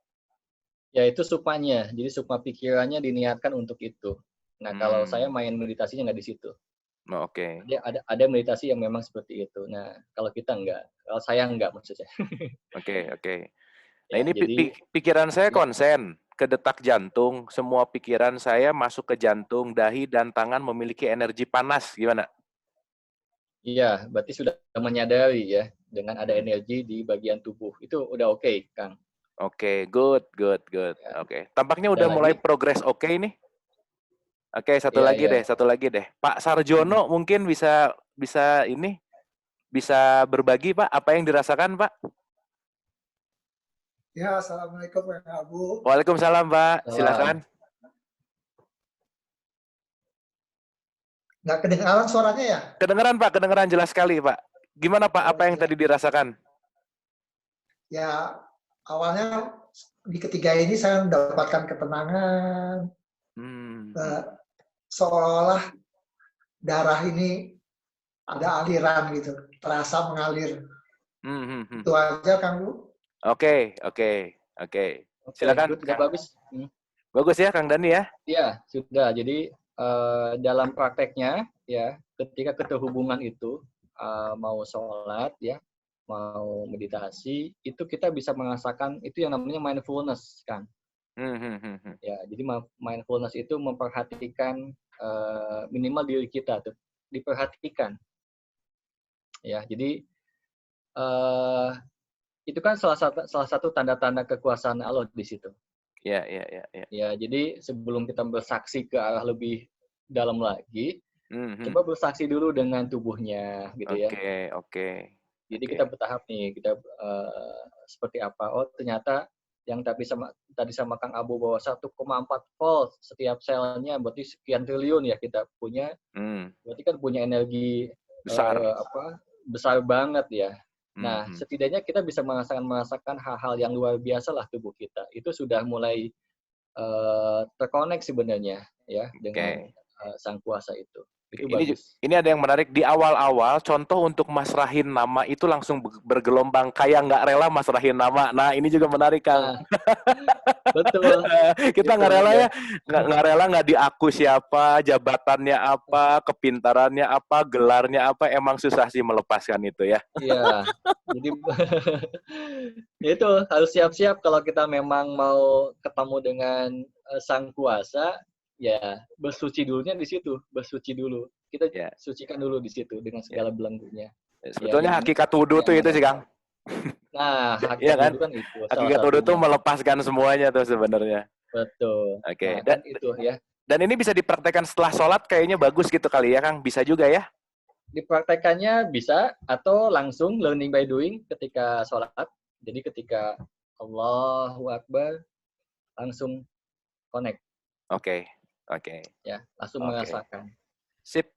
Ya itu sukmanya. Jadi sukma pikirannya diniatkan untuk itu. Nah, kalau saya main meditasinya nggak di situ. Oke. Ada meditasi yang memang seperti itu. Nah, kalau kita enggak, kalau saya enggak maksudnya. Oke. Nah, Ya, ini jadi, pikiran saya konsen ke detak jantung. Semua pikiran saya masuk ke jantung, dahi, dan tangan memiliki energi panas. Gimana? Iya, berarti sudah menyadari ya dengan ada energi di bagian tubuh. Itu udah oke, Kang. Oke, good. Ya. Oke. Tampaknya udah mulai progres oke nih. Oke, satu lagi deh. Pak Sarjono mungkin bisa berbagi, Pak, apa yang dirasakan, Pak? Ya, assalamualaikum Pak Abu. Waalaikumsalam, Pak. Silakan. Nggak kedengaran suaranya ya? Kedengeran, Pak. Kedengeran jelas sekali, Pak. Gimana, Pak? Apa yang tadi dirasakan? Ya, awalnya di ketiga ini saya mendapatkan ketenangan. Seolah-olah darah ini ada aliran gitu, terasa mengalir. Itu aja, Kang Bu. Oke. Silakan. Bagus. Bagus ya, Kang Dani ya? Iya, sudah. Jadi dalam prakteknya ya, ketika keterhubungan itu mau sholat ya, mau meditasi, itu kita bisa merasakan itu yang namanya mindfulness, kan? Ya, jadi mindfulness itu memperhatikan minimal diri kita tuh, diperhatikan. Ya, jadi itu kan salah satu tanda-tanda kekuasaan Allah di situ. Ya. Ya, jadi sebelum kita bersaksi ke arah lebih dalam lagi, Coba bersaksi dulu dengan tubuhnya, gitu ya. Oke. Jadi kita bertahap nih, kita seperti apa? Oh ternyata yang tadi sama Kang Abu bahwa 1,4 volt setiap selnya, berarti sekian triliun ya kita punya. Berarti kan punya energi Besar. besar banget ya. Nah, setidaknya kita bisa merasakan hal-hal yang luar biasa lah tubuh kita. Itu sudah mulai terkonek sebenarnya ya dengan Sang Kuasa itu. Itu bagus. Ini ada yang menarik di awal-awal. Contoh untuk masrahin nama itu langsung bergelombang kayak nggak rela masrahin nama. Nah ini juga menarik Kang. Betul. Kita nggak rela ya, nggak rela nggak diaku siapa, jabatannya apa, kepintarannya apa, gelarnya apa. Emang susah sih melepaskan itu ya. Iya. Jadi itu harus siap-siap kalau kita memang mau ketemu dengan Sang Kuasa. Ya, bersuci dulunya di situ, bersuci dulu. Kita sucikan dulu di situ dengan segala belenggunya. Sebetulnya hakikat wudhu tuh itu sih, Kang. Nah, hakikat wudhu kan itu. Hakikat wudhu tuh melepaskan semuanya tuh sebenarnya. Betul. Oke. Nah, itu ya. Dan ini bisa dipraktekkan setelah sholat kayaknya bagus gitu kali ya, Kang. Bisa juga ya? Dipraktekannya bisa atau langsung learning by doing ketika sholat. Jadi ketika Allahu Akbar langsung connect. Oke. Ya, langsung merasakan. Sip.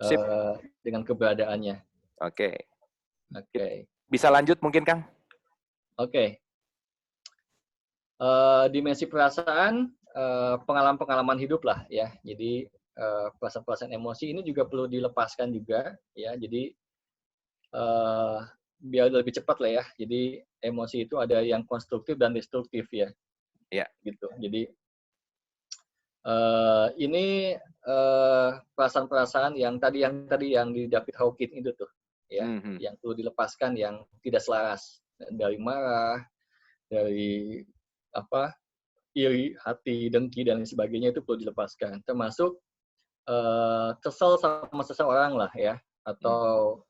Dengan keberadaannya. Oke. Bisa lanjut mungkin, Kang? Oke. Dimensi perasaan, pengalaman-pengalaman hidup lah ya. Jadi perasaan-perasaan emosi ini juga perlu dilepaskan juga ya. Jadi biar lebih cepat lah ya. Jadi emosi itu ada yang konstruktif dan destruktif ya. Iya. Gitu. Jadi ini perasaan-perasaan yang tadi yang di David Hawkins itu tuh ya, yang perlu dilepaskan, yang tidak selaras, dari marah, dari iri, hati, dengki dan lain sebagainya, itu perlu dilepaskan. Termasuk kesel sama seseorang lah ya, atau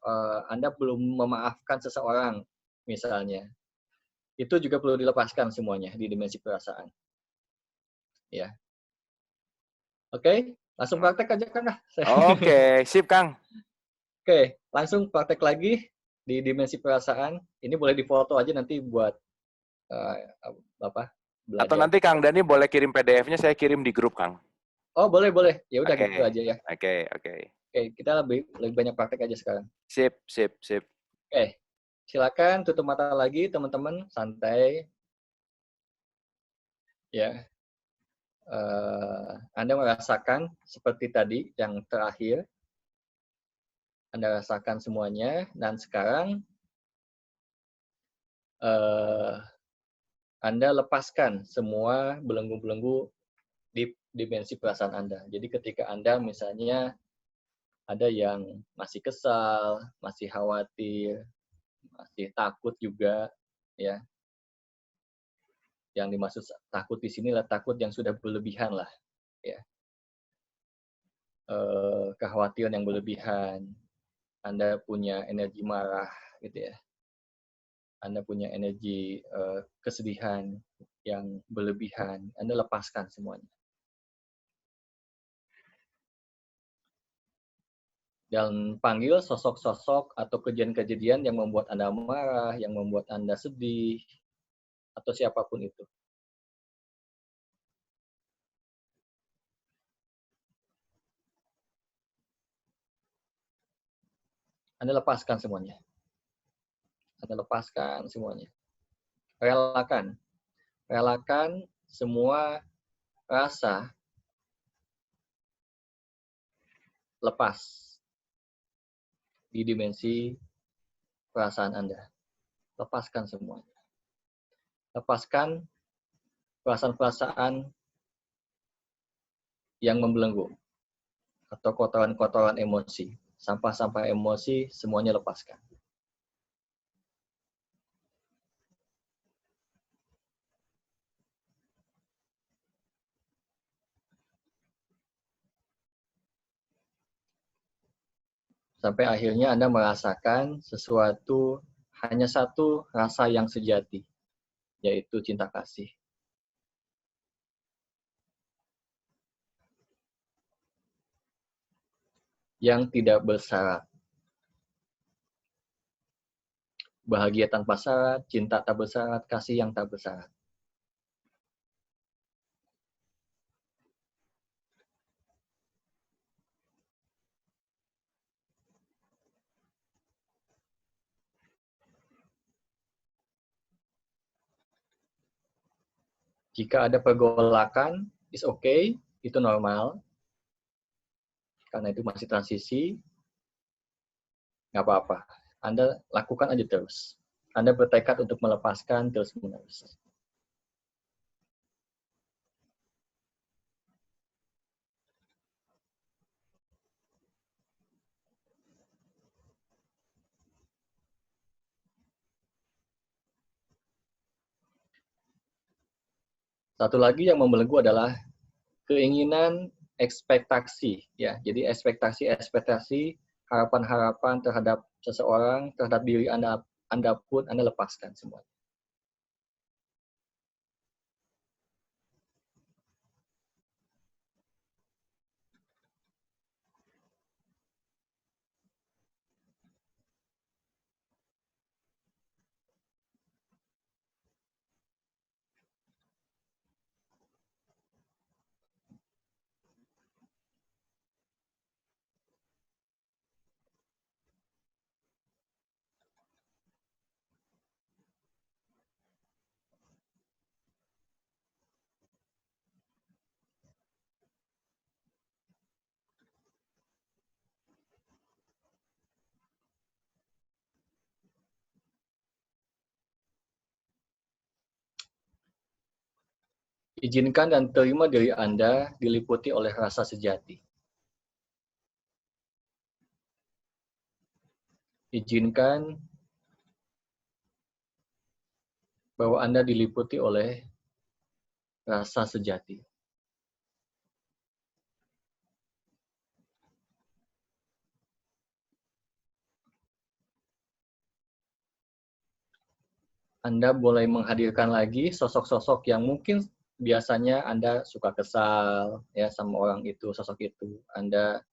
Anda belum memaafkan seseorang misalnya, itu juga perlu dilepaskan semuanya di dimensi perasaan. Ya. Oke, langsung praktek aja Kang. Oke, sip Kang. Oke, langsung praktek lagi di dimensi perasaan. Ini boleh difoto aja nanti buat belajar. Atau nanti Kang Dani boleh kirim PDF-nya, saya kirim di grup Kang. Oh boleh. Ya udah gitu aja ya. Oke. Oke, kita lebih banyak praktek aja sekarang. Sip. Oke, silakan tutup mata lagi teman-teman, santai. Ya. Anda merasakan seperti tadi yang terakhir, Anda rasakan semuanya, dan sekarang Anda lepaskan semua belenggu-belenggu di dimensi perasaan Anda. Jadi ketika Anda misalnya ada yang masih kesal, masih khawatir, masih takut juga, ya. Yang dimaksud takut di sini adalah takut yang sudah berlebihan lah, ya. Kekhawatiran yang berlebihan, Anda punya energi marah, gitu ya. Anda punya energi kesedihan yang berlebihan, Anda lepaskan semuanya. Dan panggil sosok-sosok atau kejadian-kejadian yang membuat Anda marah, yang membuat Anda sedih, atau siapapun itu. Anda lepaskan semuanya. Relakan semua rasa lepas di dimensi perasaan Anda. Lepaskan semuanya. Lepaskan perasaan-perasaan yang membelenggu atau kotoran-kotoran emosi, sampah-sampah emosi, semuanya lepaskan. Sampai akhirnya Anda merasakan sesuatu, hanya satu rasa yang sejati, yaitu cinta kasih. yang tidak bersyarat. Bahagia tanpa syarat, cinta tak bersyarat, kasih yang tak bersyarat. Jika ada pergolakan, is okay, itu normal. Karena itu masih transisi, nggak apa-apa. Anda lakukan aja terus. Anda bertekad untuk melepaskan terus-menerus. Satu lagi yang membelenggu adalah keinginan ekspektasi, ya. Jadi ekspektasi, harapan-harapan terhadap seseorang, terhadap diri Anda pun Anda lepaskan semua. Izinkan dan terima diri Anda diliputi oleh rasa sejati. Izinkan bahwa Anda diliputi oleh rasa sejati. Anda boleh menghadirkan lagi sosok-sosok yang mungkin biasanya Anda suka kesal ya sama orang itu, sosok itu. Anda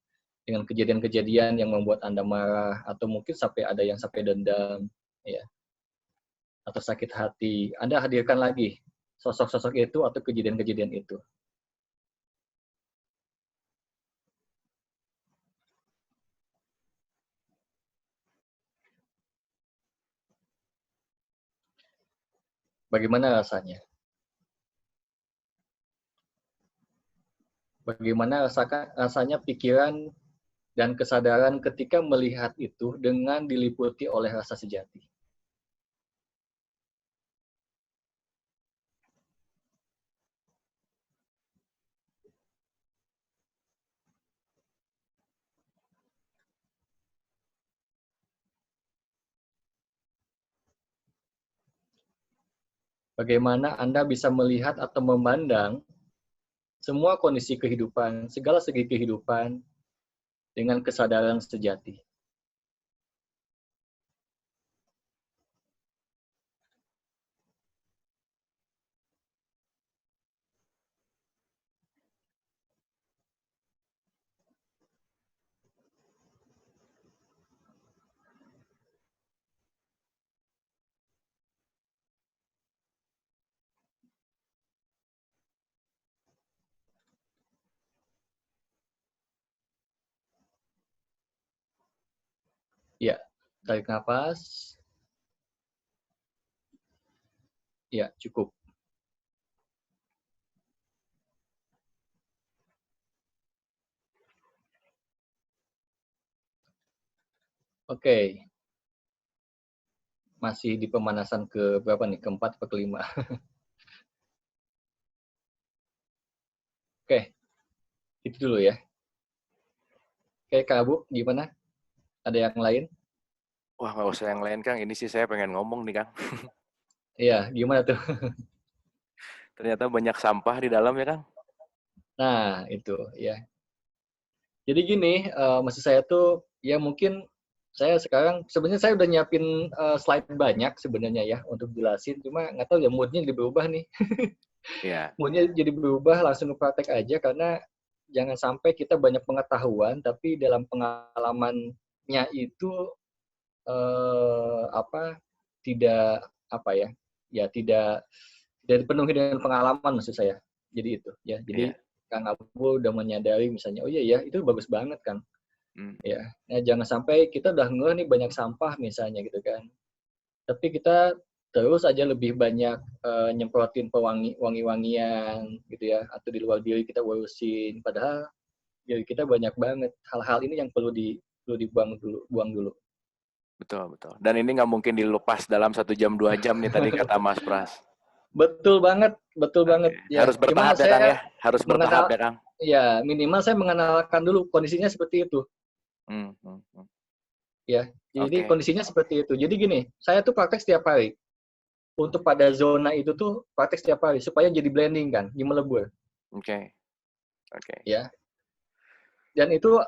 dengan kejadian-kejadian yang membuat Anda marah atau mungkin sampai ada yang sampai dendam ya. Atau sakit hati. Anda hadirkan lagi sosok-sosok itu atau kejadian-kejadian itu. Bagaimana rasanya? Bagaimana rasanya pikiran dan kesadaran ketika melihat itu dengan diliputi oleh rasa sejati? Bagaimana Anda bisa melihat atau memandang semua kondisi kehidupan, segala segi kehidupan dengan kesadaran sejati. Ya, tarik nafas. Ya, cukup. Oke. Masih di pemanasan ke berapa nih? Keempat atau kelima? Oke. Itu dulu ya. Oke, Kak Abu, gimana? Ada yang lain? Wah, nggak usah yang lain, Kang. Ini sih saya pengen ngomong nih, Kang. Iya, gimana tuh? Ternyata banyak sampah di dalam ya, Kang. Nah, itu ya. Jadi gini, maksud saya tuh, ya mungkin saya sekarang, sebenarnya saya udah nyiapin slide banyak sebenarnya ya, untuk jelasin, cuma nggak tahu ya moodnya jadi berubah nih. Iya. Moodnya jadi berubah, langsung praktek aja, karena jangan sampai kita banyak pengetahuan tapi dalam pengalamannya itu tidak tidak dipenuhi dengan pengalaman, maksud saya. Jadi itu ya. Jadi Kang Abu udah menyadari misalnya, oh iya ya itu bagus banget kan. Ya, nah, jangan sampai kita udah ngeh nih banyak sampah misalnya gitu kan. Tapi kita terus aja lebih banyak nyemprotin wangi-wangian gitu ya, atau di luar diri kita urusin, padahal diri kita banyak banget hal-hal ini yang perlu dibuang dulu. Betul. Dan ini nggak mungkin dilepas dalam 1 jam 2 jam nih tadi kata Mas Pras. Betul banget. Ya. Harus bertahap ya Kang ya. Harus bertahap ya Kang. Ya, minimal saya mengenalkan dulu kondisinya seperti itu. Ya, jadi kondisinya seperti itu. Jadi gini, saya tuh praktek setiap hari. Untuk pada zona itu tuh praktek setiap hari supaya jadi blending kan, jadi melebur. Oke. Ya. Dan itu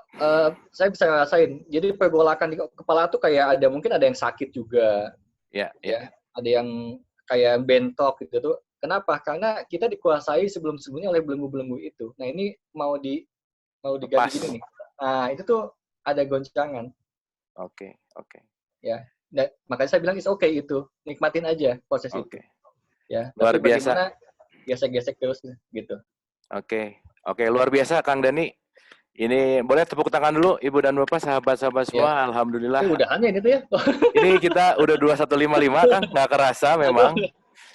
saya bisa rasain. Jadi pergolakan di kepala tuh kayak mungkin ada yang sakit juga. Ya. Ada yang kayak bentok gitu tuh. Kenapa? Karena kita dikuasai sebelum-sebelumnya oleh belenggu-belenggu itu. Nah, ini mau diganti gini nih. Nah, itu tuh ada goncangan. Oke. Ya. Dan makanya saya bilang it's okay itu. Nikmatin aja proses itu. Ya. Luar biasa. Bagaimana gesek-gesek terus gitu. Oke, luar biasa Kang Dani. Ini boleh tepuk tangan dulu Ibu dan Bapak, sahabat-sahabat semua. Ya. Alhamdulillah. Udahan ya ini tuh ya. Ini kita udah 2155 Kang, nggak kerasa memang.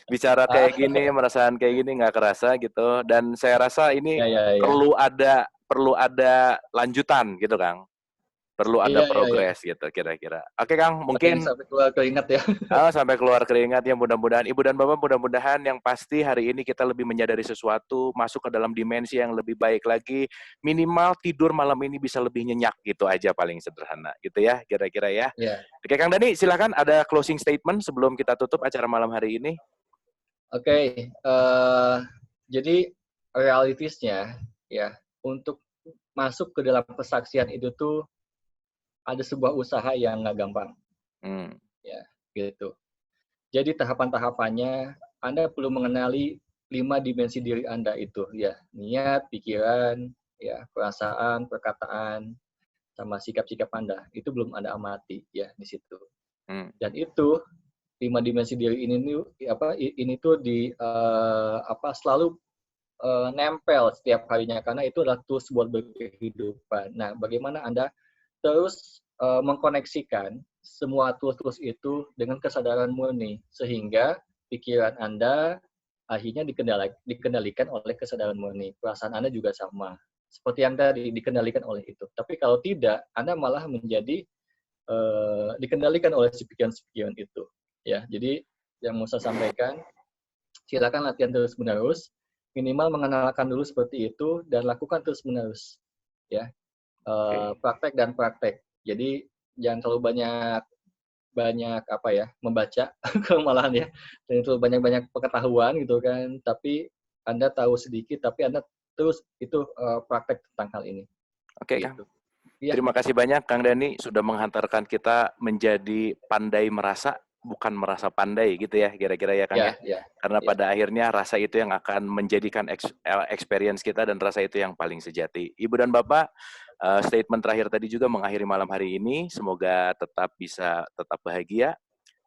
Bicara kayak gini, merasakan kayak gini nggak kerasa gitu. Dan saya rasa ini perlu ada lanjutan gitu Kang. Perlu ada progres gitu kira-kira. Oke Kang, mungkin sampai keluar keringat ya. Sampai keluar keringat ya, mudah-mudahan Ibu dan Bapak, mudah-mudahan yang pasti hari ini kita lebih menyadari sesuatu, masuk ke dalam dimensi yang lebih baik lagi, minimal tidur malam ini bisa lebih nyenyak gitu aja paling sederhana gitu ya, kira-kira ya. Oke Kang Dani, silakan ada closing statement sebelum kita tutup acara malam hari ini. Oke, jadi realitasnya ya, untuk masuk ke dalam kesaksian itu tuh ada sebuah usaha yang nggak gampang. Ya, gitu. Jadi tahapan-tahapannya, Anda perlu mengenali 5 dimensi diri Anda itu, ya, niat, pikiran, ya, perasaan, perkataan, sama sikap-sikap Anda. Itu belum Anda amati, ya, di situ. Dan itu 5 dimensi diri ini tuh selalu nempel setiap harinya, karena itu adalah tools buat berkehidupan. Nah, bagaimana Anda terus mengkoneksikan semua tools-tools itu dengan kesadaran murni, sehingga pikiran Anda akhirnya dikendalikan oleh kesadaran murni. Perasaan Anda juga sama. Seperti yang tadi dikendalikan oleh itu. Tapi kalau tidak, Anda malah menjadi dikendalikan oleh si pikiran-pikiran itu. Ya, jadi yang mau saya sampaikan, silakan latihan terus-menerus, minimal mengenalkan dulu seperti itu dan lakukan terus-menerus. Ya. Praktek dan praktek. Jadi jangan terlalu banyak membaca malahan ya, dan itu banyak pengetahuan gitu kan, tapi Anda tahu sedikit, tapi Anda terus itu praktek tentang hal ini. Oke gitu. Kang. Ya. Terima kasih banyak Kang Dani sudah menghantarkan kita menjadi pandai merasa, bukan merasa pandai gitu ya, kira-kira ya Kang ya. Karena pada akhirnya rasa itu yang akan menjadikan experience kita, dan rasa itu yang paling sejati. Ibu dan Bapak, statement terakhir tadi juga mengakhiri malam hari ini. Semoga tetap bahagia,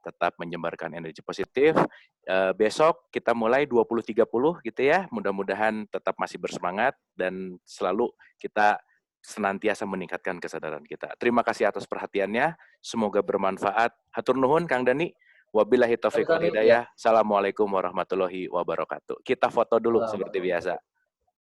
tetap menyebarkan energi positif. Besok kita mulai 20.30 gitu ya. Mudah-mudahan tetap masih bersemangat dan selalu kita senantiasa meningkatkan kesadaran kita. Terima kasih atas perhatiannya. Semoga bermanfaat. Hatur nuhun Kang Dani. Wabillahi taufiq wal hidayah. Assalamualaikum warahmatullahi wabarakatuh. Kita foto dulu seperti biasa.